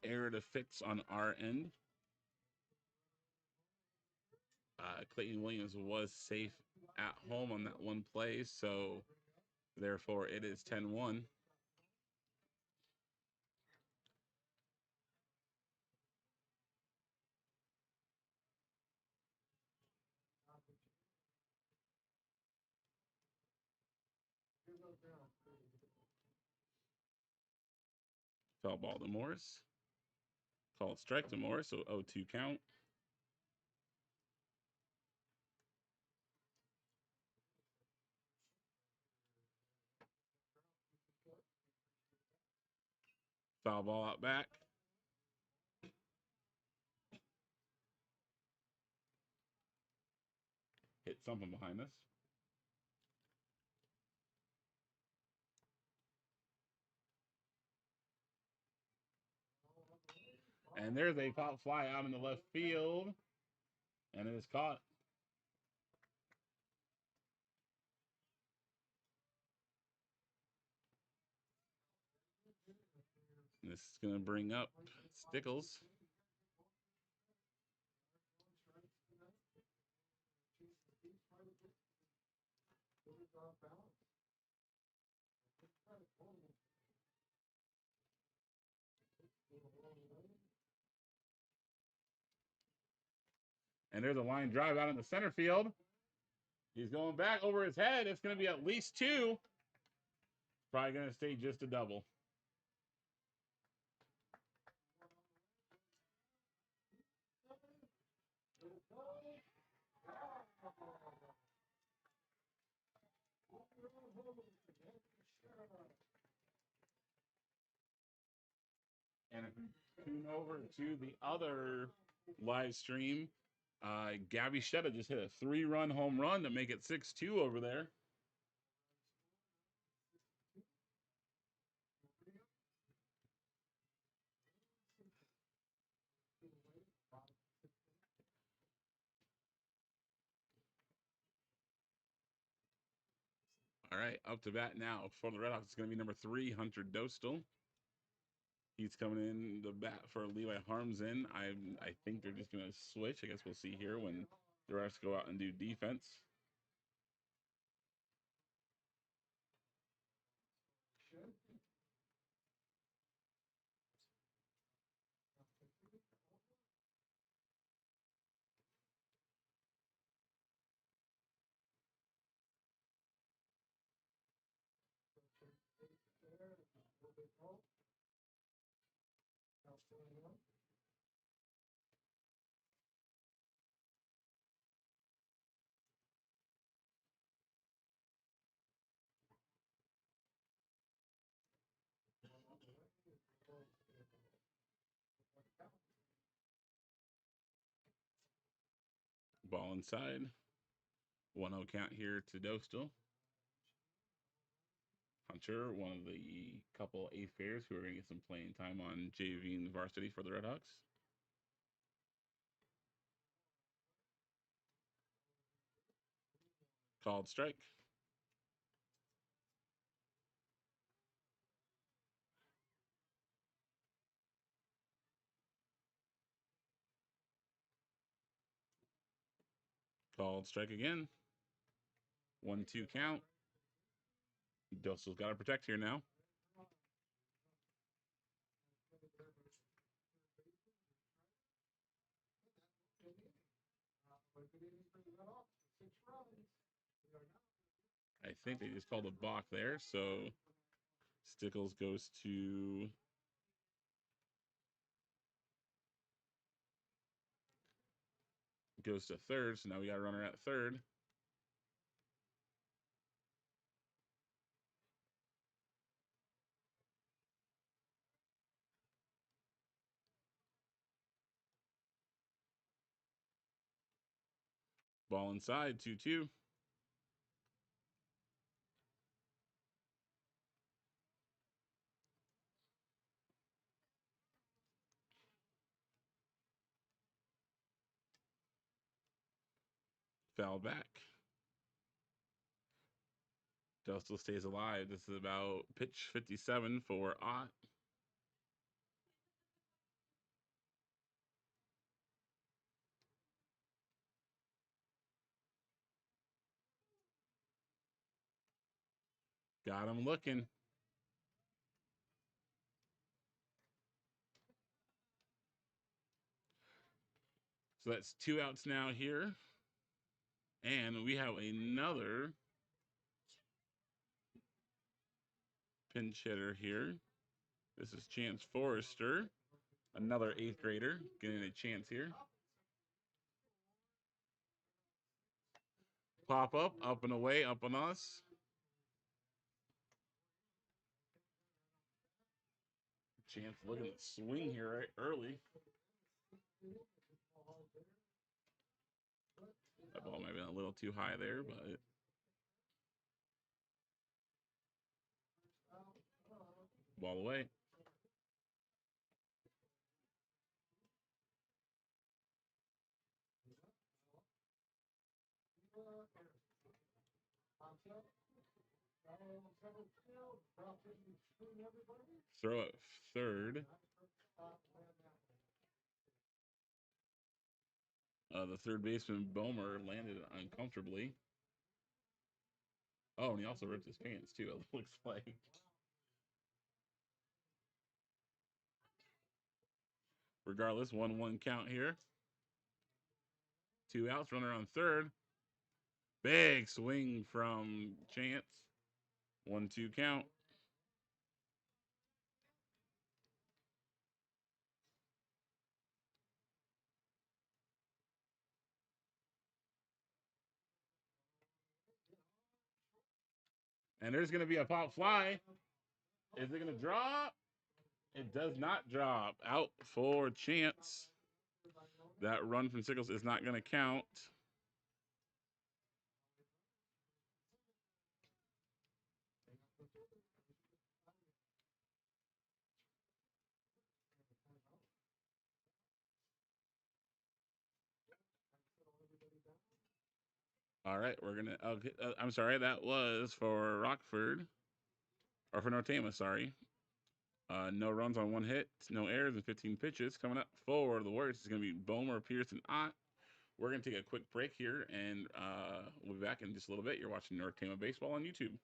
Speaker 1: error to fix on our end. Clayton Williams was safe at home on that one play, so therefore it is 10-1. Foul ball to Morris. Called strike to Morris, so 0-2 count. Foul ball out back. Hit something behind us. And there's a pop fly out in the left field. And it is caught. This is going to bring up Stickles. And there's a line drive out in the center field. He's going back over his head. It's going to be at least 2. Probably going to stay just a double. And if we tune over to the other live stream, Gabby Shetta just hit a 3-run home run to make it 6-2 over there. All right, up to bat now for the Red Hawks. It's going to be number 3, Hunter Dostal. He's coming in the bat for Levi Harmsen. I think they're just going to switch. I guess we'll see here when the Red Hawks go out and do defense. Ball inside. 1-0 count here to Dostal. Hunter, one of the couple eighth graders who are going to get some playing time on JV and varsity for the Red Hawks. Called strike. Called strike again. 1-2 count. Dostal's got to protect here now. I think they just called a balk there, so Stickles goes to third, so now we got a runner at third. Ball inside, 2-2. Foul back. Dostal stays alive. This is about pitch 57 for Ott. Got him looking. So that's 2 outs now here. And we have another pinch hitter here. This is Chance Forrester, another 8th grader, getting a chance here. Pop up and away, up on us. Chance looking to swing here right early. That ball might have been a little too high there, but ball away. Throw at third. The third baseman, Bomer, landed uncomfortably. Oh, and he also ripped his pants, too, it looks like. Regardless, 1-1 count here. 2 outs, runner on third. Big swing from Chance. 1-2 count. And there's going to be a pop fly. Is it going to drop? It does not drop. Out for Chance. That run from Sickles is not going to count. All right, we're going to. I'm sorry, that was for Rockford. Or for Tama, sorry. No runs on 1 hit, no errors, and 15 pitches. Coming up for the Warriors is going to be Bomer, Pearson, Ott. We're going to take a quick break here, and we'll be back in just a little bit. You're watching Tama Baseball on YouTube.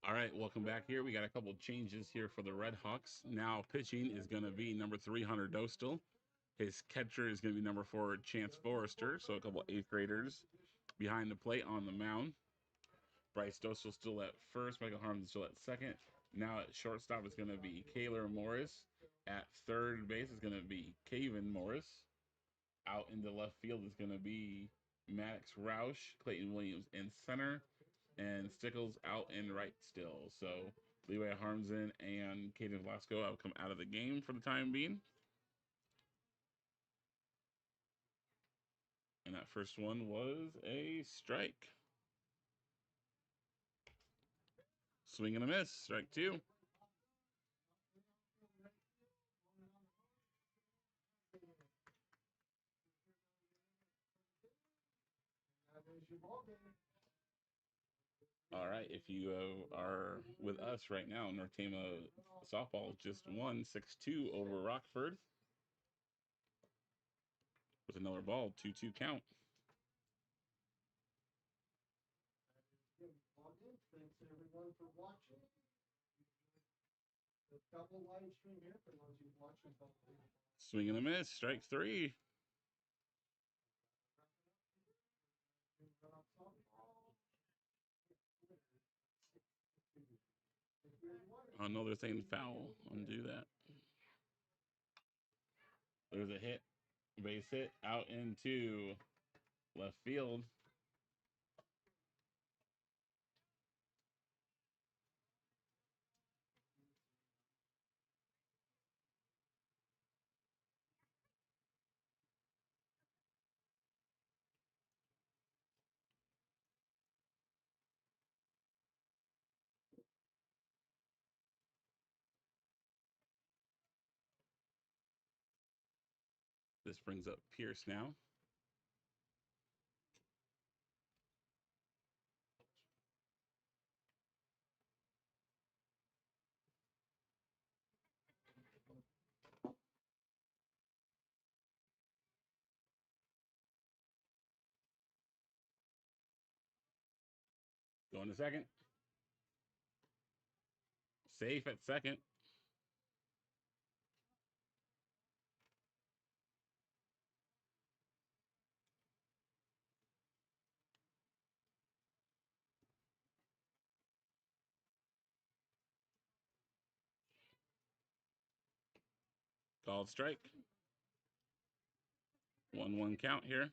Speaker 1: All right, welcome back here. We got a couple changes here for the Red Hawks. Now pitching is going to be number 300 Dostal. His catcher is going to be number 4 Chance Forrester. So a couple 8th graders behind the plate on the mound. Bryce Dostal still at first. Michael Harmon still at second. Now at shortstop is going to be Kaylor Morris. At third base is going to be Caven Morris. Out into left field is going to be Maddox Roush, Clayton Williams in center, and Stickles out in right still. So Leeway Harmsen and Caden Velasco have come out of the game for the time being. And that first one was a strike. Swing and a miss. Strike two. All right, if you are with us right now, North Tama softball just won 6-2 over Rockford. With another ball, 2-2 count.
Speaker 2: Thanks everyone for watching. The double live stream here for those of you watching.
Speaker 1: Swing and a miss. Strike three. Oh no, they're saying foul. Undo that. There's a hit. Base hit out into left field. This brings up Pierce now. Going to second. Safe at second. Called strike. 1-1 count here.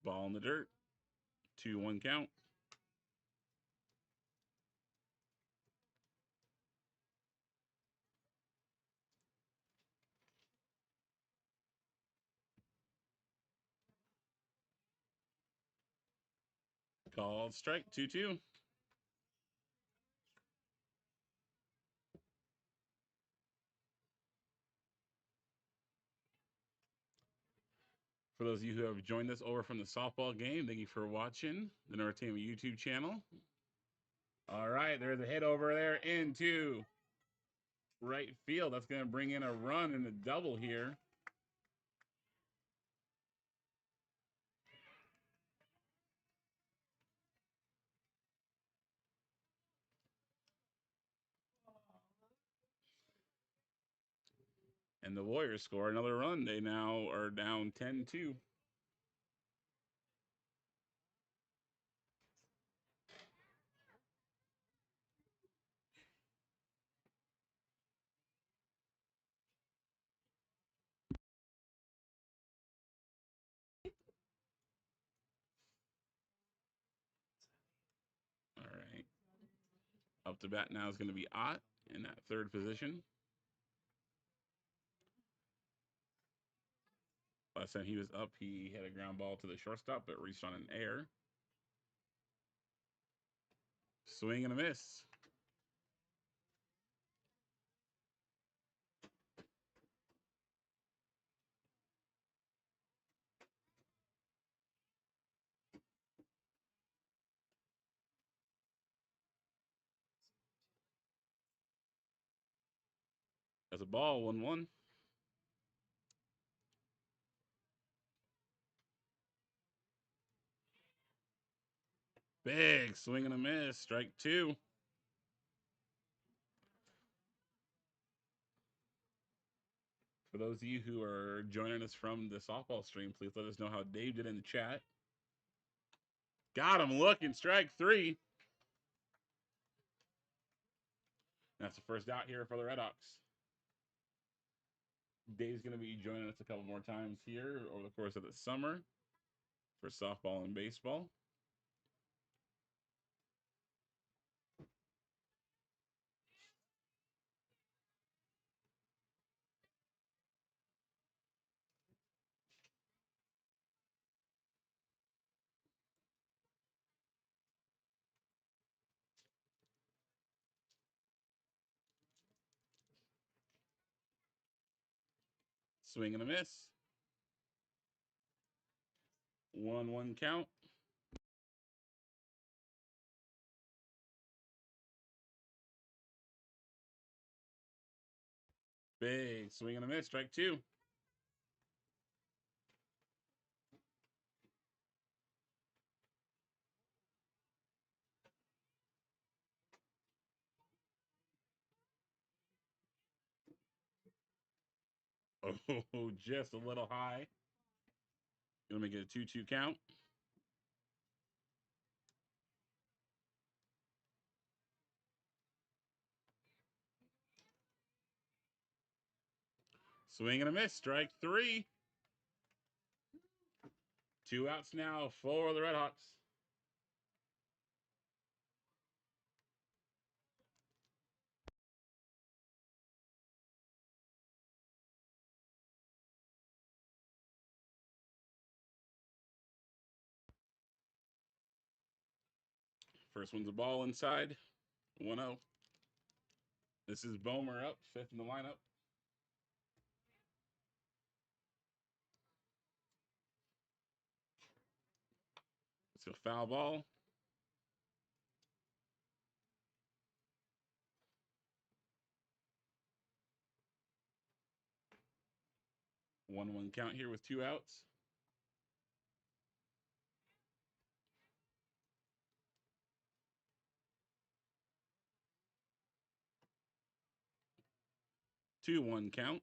Speaker 1: Ball in the dirt. 2-1 count. Called strike. 2-2. For those of you who have joined us over from the softball game, thank you for watching the North Tama YouTube channel. All right, there's a hit over there into right field. That's going to bring in a run and a double here. And the Warriors score another run. They now are down 10-2. All right. Up to bat now is going to be Ott in that third position. Last time he was up, he had a ground ball to the shortstop, but reached on an air. Swing and a miss. That's a ball, 1-1. Big swing and a miss. Strike two. For those of you who are joining us from the softball stream, please let us know how Dave did in the chat. Got him looking. Strike 3. That's the first out here for the Red Hawks. Dave's going to be joining us a couple more times here over the course of the summer for softball and baseball. Swing and a miss. 1-1 count. Big swing and a miss. Strike 2. Oh, just a little high. Gonna make it a 2-2 count. Swing and a miss. Strike 3. 2 outs now for the Red Hawks. First one's a ball inside. 1-0. This is Bomer up, 5th in the lineup. It's a foul ball. 1-1 count here with 2 outs. Two 1 count.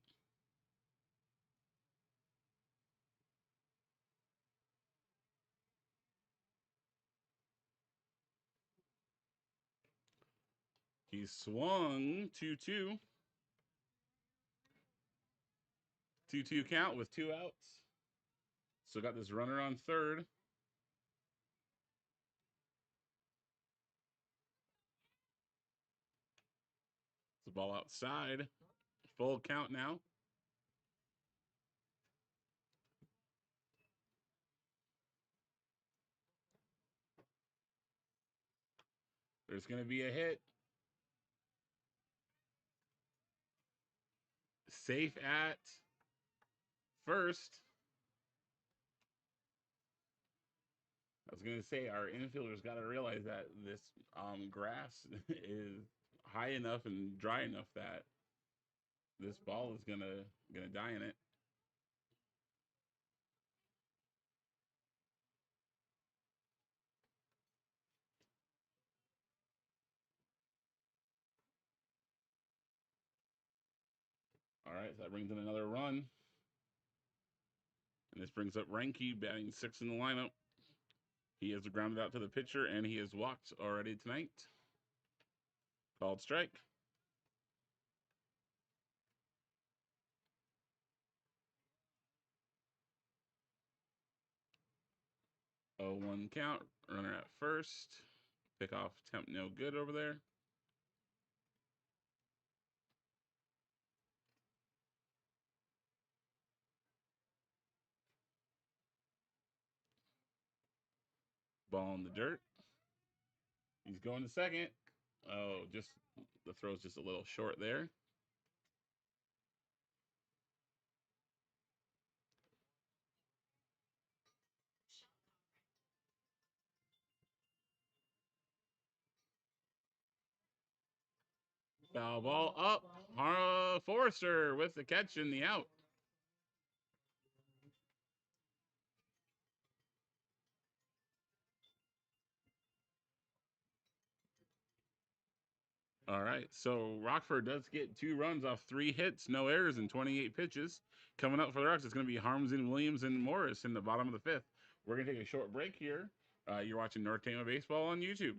Speaker 1: He swung 2-2. 2-2 count with 2 outs. So got this runner on third. The ball outside. Full count now. There's going to be a hit. Safe at first. I was going to say our infielders got to realize that this grass is high enough and dry enough that this ball is gonna die in it. All right, so that brings in another run. And this brings up Reinke batting 6th in the lineup. He has grounded out to the pitcher, and he has walked already tonight. Called strike. Oh, 1 count. Runner at first. Pickoff attempt no good over there. Ball in the dirt. He's going to second. Oh, just the throw's just a little short there. Foul ball up. Forrester with the catch and the out. All right, so Rockford does get 2 runs off 3 hits, no errors, and 28 pitches. Coming up for the Rocks, it's going to be Harms and Williams and Morris in the bottom of the 5th. We're going to take a short break here. You're watching North Tama Baseball on YouTube.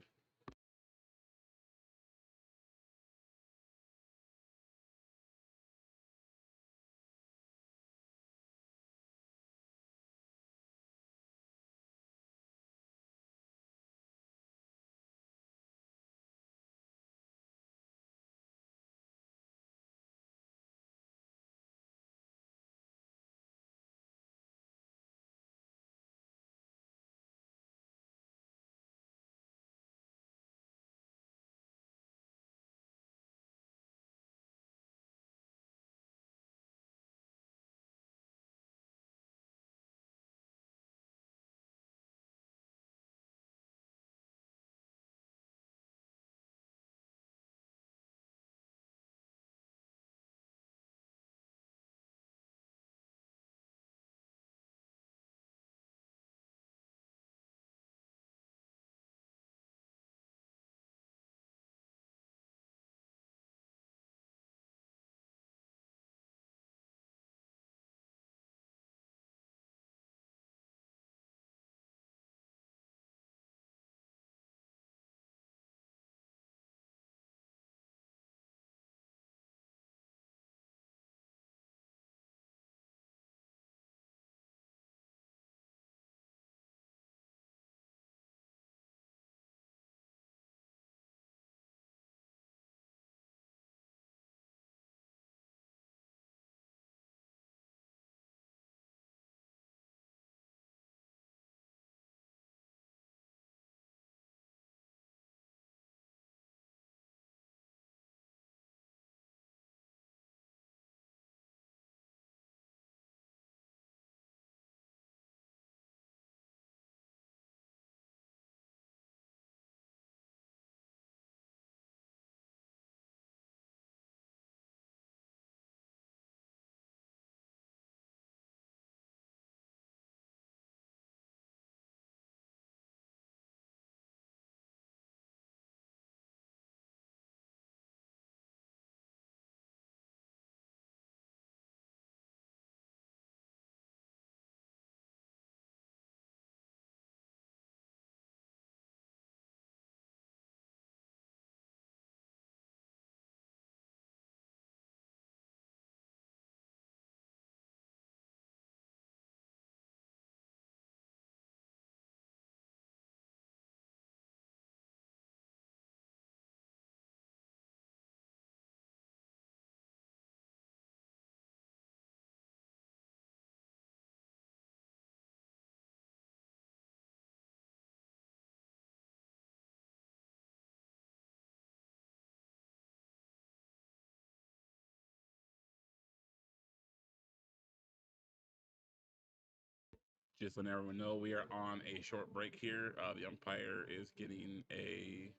Speaker 1: Just letting everyone know we are on a short break here. The umpire is getting a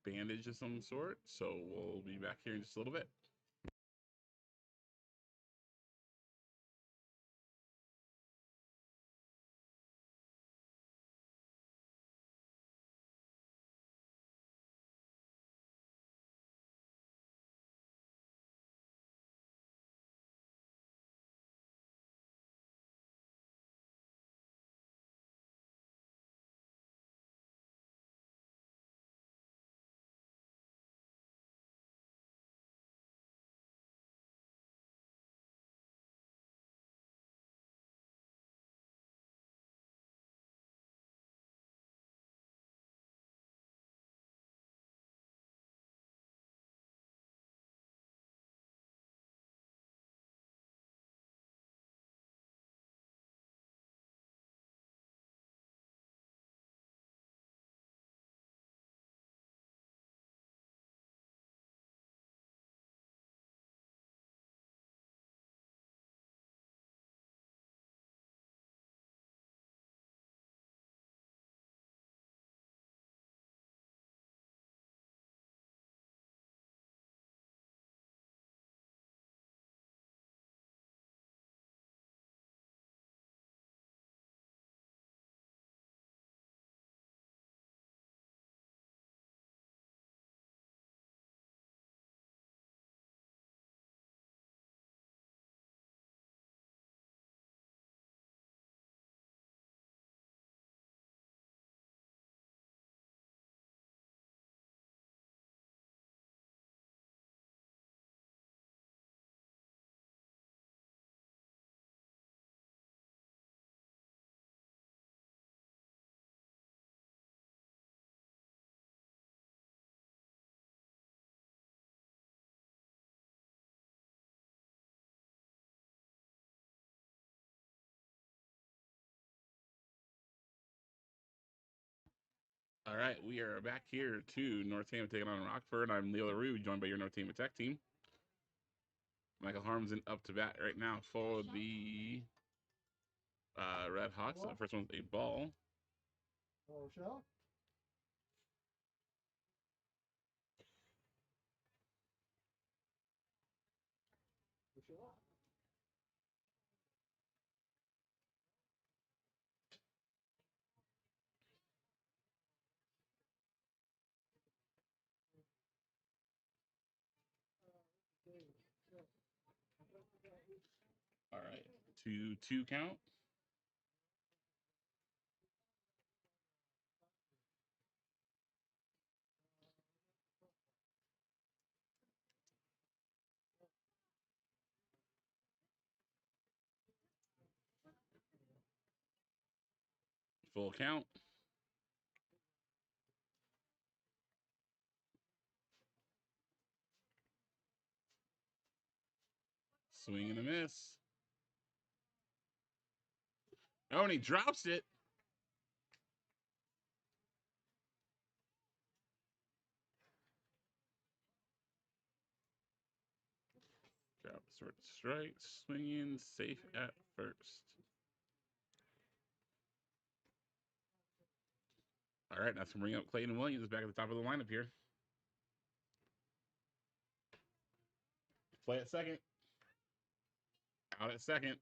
Speaker 1: bandage of some sort, so we'll be back here in just a little bit. All right, we are back here to North Tama taking on Rockford. I'm Leo LaRue, joined by your North Tama Tech team. Michael Harmson up to bat right now for the Red Hawks. The first one's a ball.
Speaker 2: Oh, shot.
Speaker 1: All right, 2-2 count. Full count. Swing and a miss. Oh, and he drops it. Drop short strike. Swinging safe at first. All right, that's going to bring up Clayton Williams back at the top of the lineup here. Play at second. Out at second.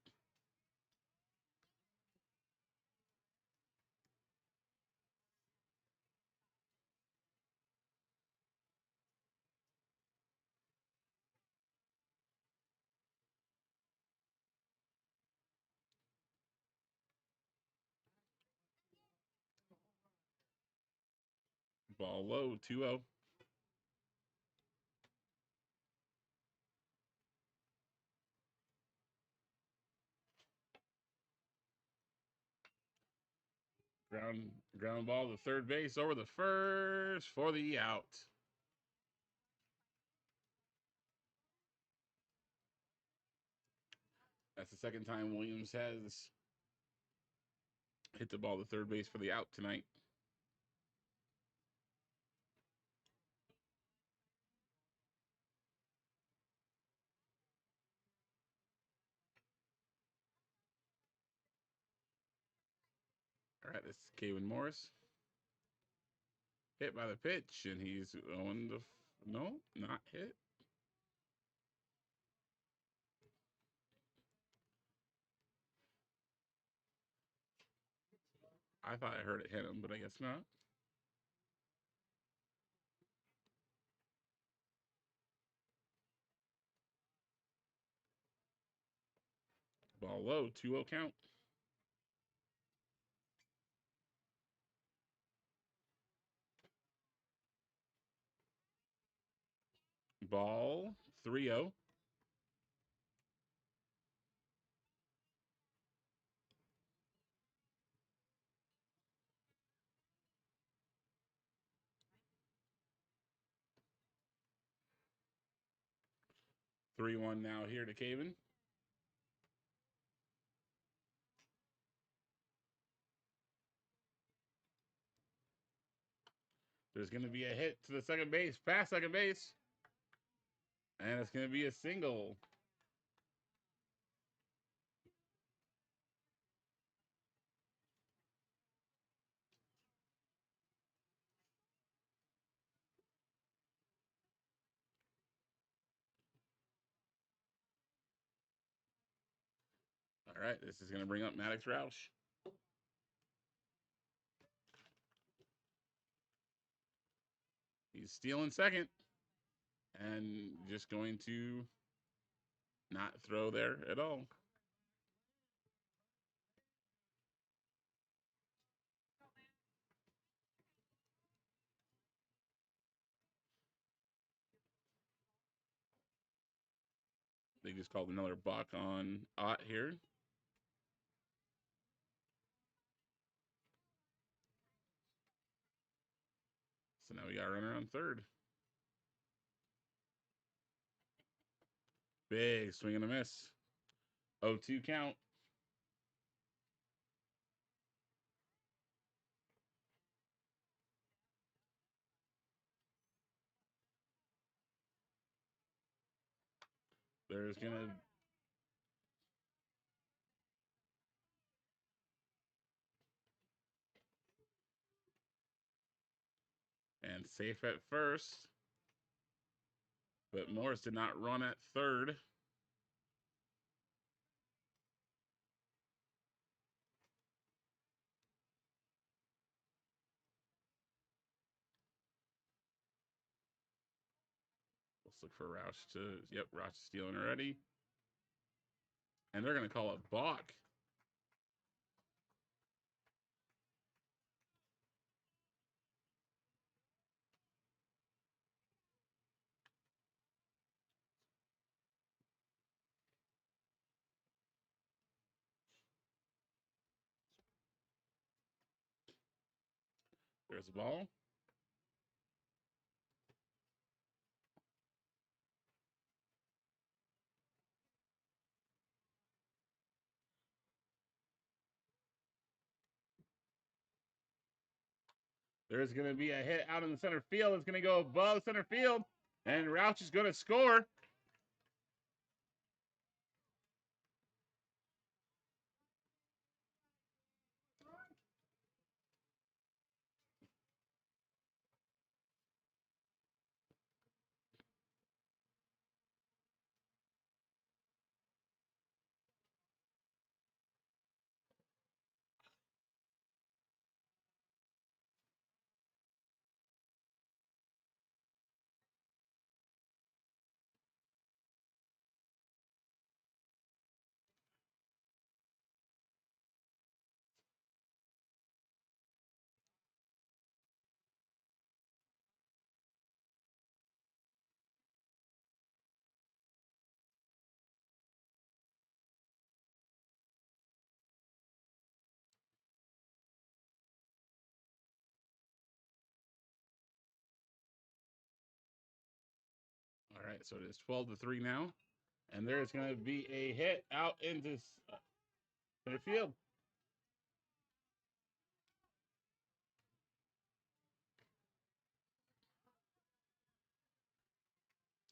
Speaker 1: Ball low, 2-0. Ground ball to third base over the first for the out. That's the second time Williams has hit the ball to third base for the out tonight. All right, this is Kevin Morris. Hit by the pitch, and he's on the no, not hit. I thought I heard it hit him, but I guess not. Ball low, 2-0 count. Ball 3-0. Three one now here to Caven. There's going to be a hit to the second base, past second base. And it's going to be a single. All right, this is going to bring up Maddox Roush. He's stealing second and just going to not throw there at all. They just called another balk on Ott here. So now we got a runner on third. Big swing and a miss. 0-2 count. There's going to and safe at first, but Morris did not run at third. Let's look for Roush to. Yep, Roush is stealing already. And they're going to call it balk. There's the ball. There's going to be a hit out in the center field. It's going to go above center field, and Roush is going to score. All right, so it is 12-3 now. And there's going to be a hit out into center field.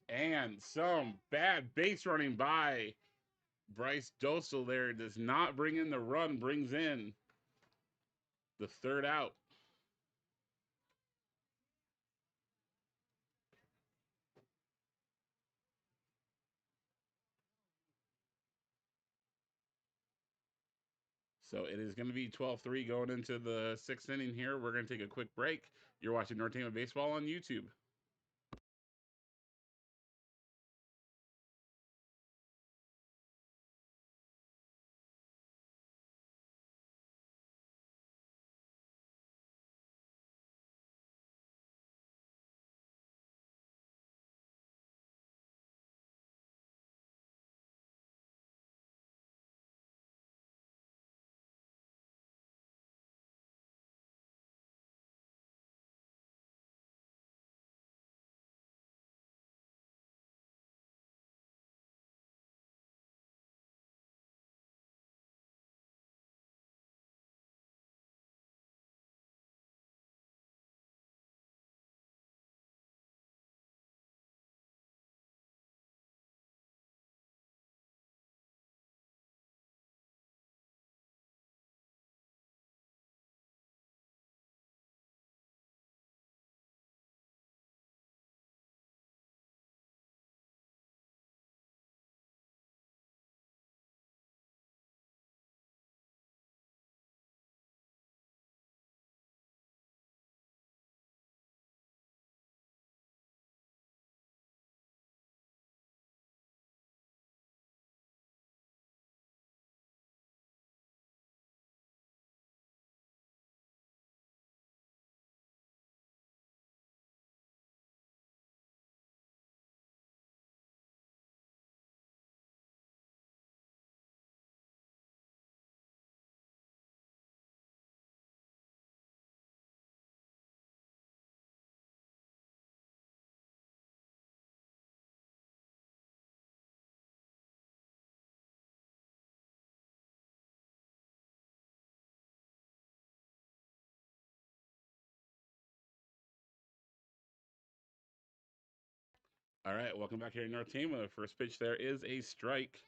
Speaker 1: And some bad base running by Bryce Dostal there. Does not bring in the run, brings in the third out. So it is going to be 12-3 going into the sixth inning here. We're going to take a quick break. You're watching North Tama Baseball on YouTube. All right, welcome back here in North Tama. First pitch there is a strike.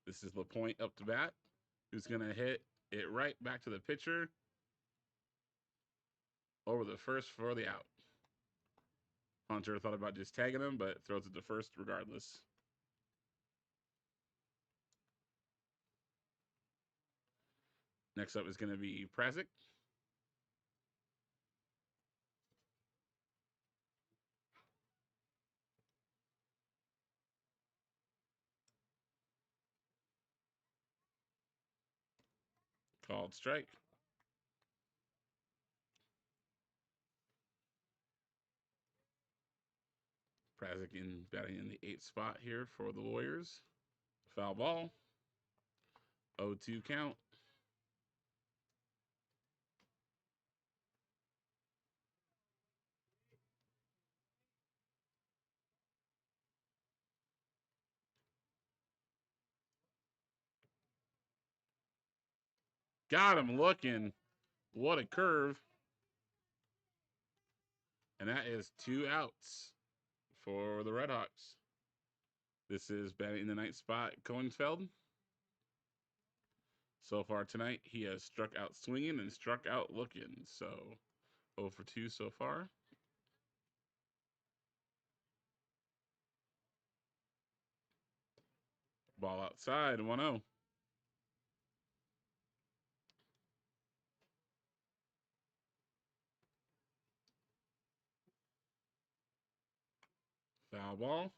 Speaker 1: This is LaPointe up to bat, who's going to hit it right back to the pitcher over the first for the out. Hunter thought about just tagging him, but throws it to first regardless. Next up is going to be Prazik. Called strike. Prazik in batting in the 8th spot here for the Warriors. Foul ball. 0-2 count. Got him looking. What a curve. And that is 2 outs for the Redhawks. This is batting in the 9th spot, Cohenfeld. So far tonight, he has struck out swinging and struck out looking. So 0 for 2 so far. Ball outside, 1-0. Foul ball.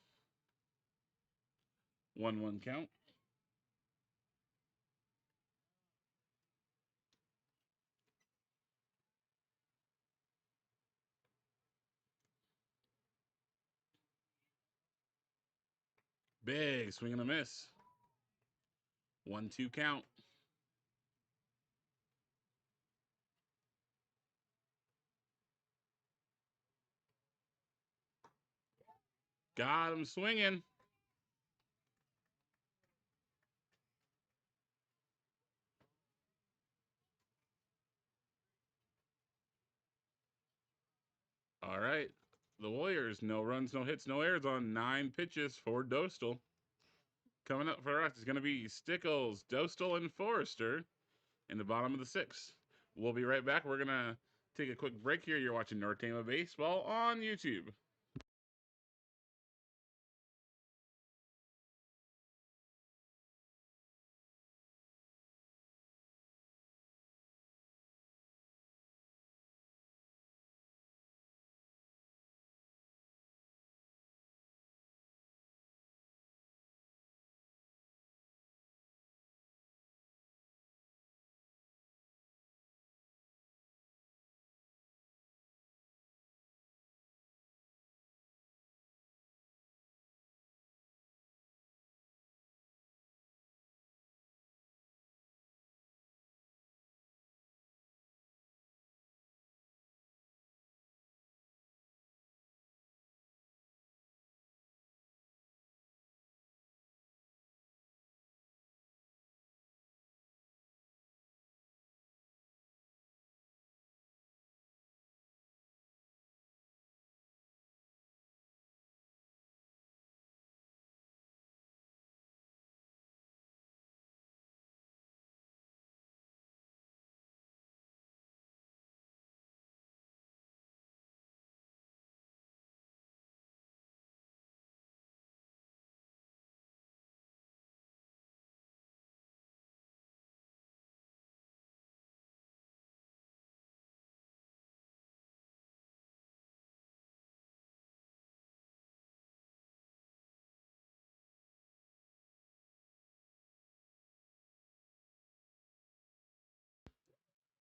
Speaker 1: 1-1 count. Big swing and a miss. 1-2 count. Got him swinging. All right. The Warriors, no runs, no hits, no errors on 9 pitches for Dostal. Coming up for us is going to be Stickles, Dostal, and Forrester in the bottom of the 6th. We'll be right back. We're going to take a quick break here. You're watching North Tama Baseball on YouTube.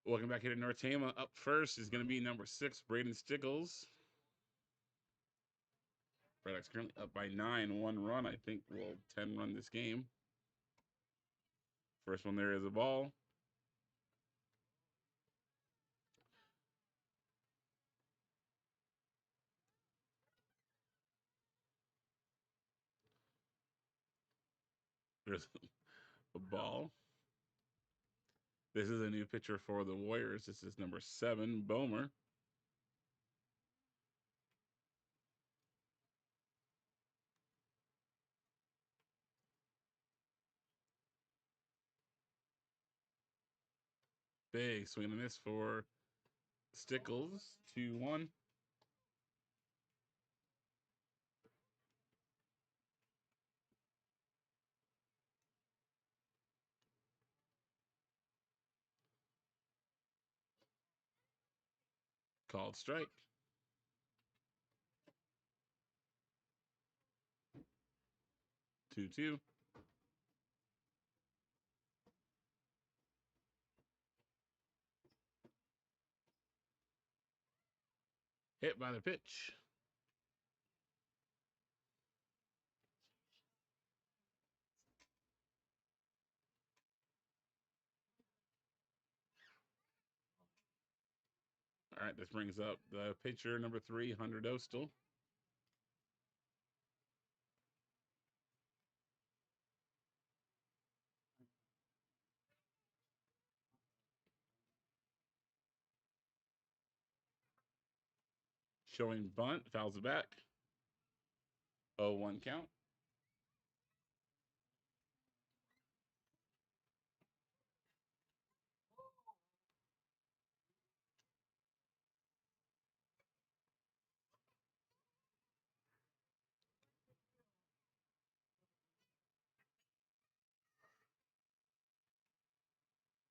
Speaker 1: Welcome back here to North Tama. Up first is going to be number 6, Braden Stickles. Redhawks currently up by 9. 1 run, I think, will 10 run this game. First one there is a ball. There's a ball. This is a new pitcher for the Warriors. This is number 7, Bomer. Big swing and a miss for Stickles. 2-1. Called strike. 2-2. Hit by the pitch. All right, this brings up the pitcher number 3, Hunter Dostal. Showing bunt, fouls it back. 0-1 count.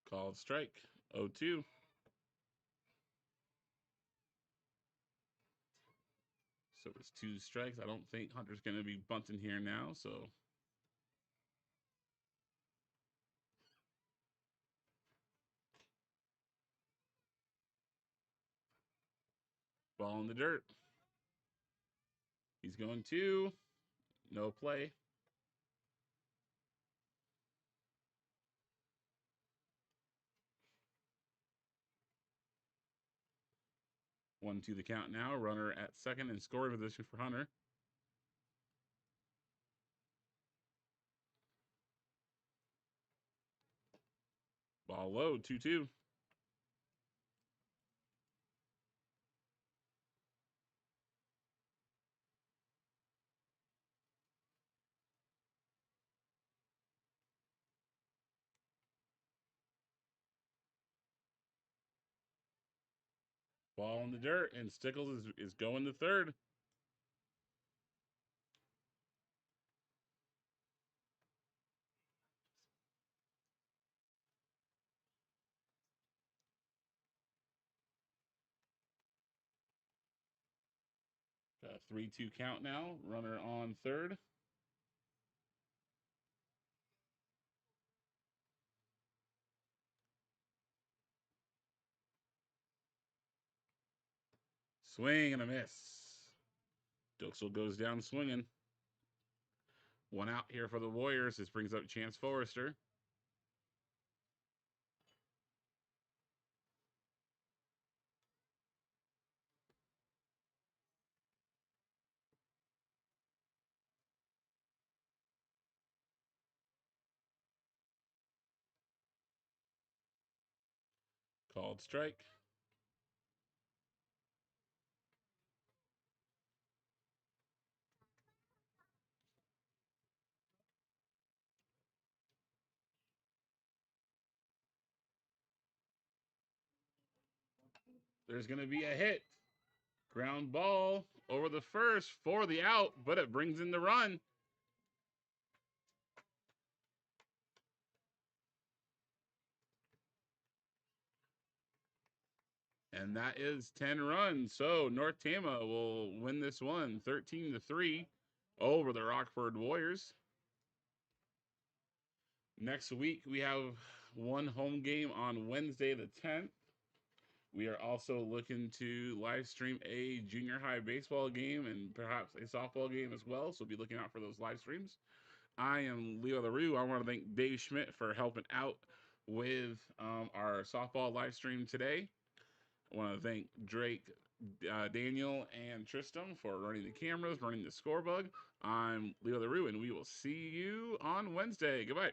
Speaker 1: Called strike. 0-2. So it's 2 strikes. I don't think Hunter's going to be bunting here now, so. Ball in the dirt. He's going 2. No play. 1-2 the count now. Runner at second in scoring position for Hunter. Ball low, 2-2. Ball in the dirt, and Stickles is going to third. Got a 3-2 count now. Runner on third. Swing and a miss. Duxel goes down swinging. 1 out here for the Warriors. This brings up Chance Forrester. Called strike. There's going to be a hit. Ground ball over the first for the out, but it brings in the run. And that is 10 runs. So North Tama will win this one 13-3 over the Rockford Warriors. Next week, we have one home game on Wednesday the 10th. We are also looking to live stream a junior high baseball game and perhaps a softball game as well. So be looking out for those live streams. I am Leo LaRue. I want to thank Dave Schmidt for helping out with our softball live stream today. I want to thank Drake, Daniel, and Tristam for running the cameras, running the scorebug. I'm Leo LaRue, and we will see you on Wednesday. Goodbye.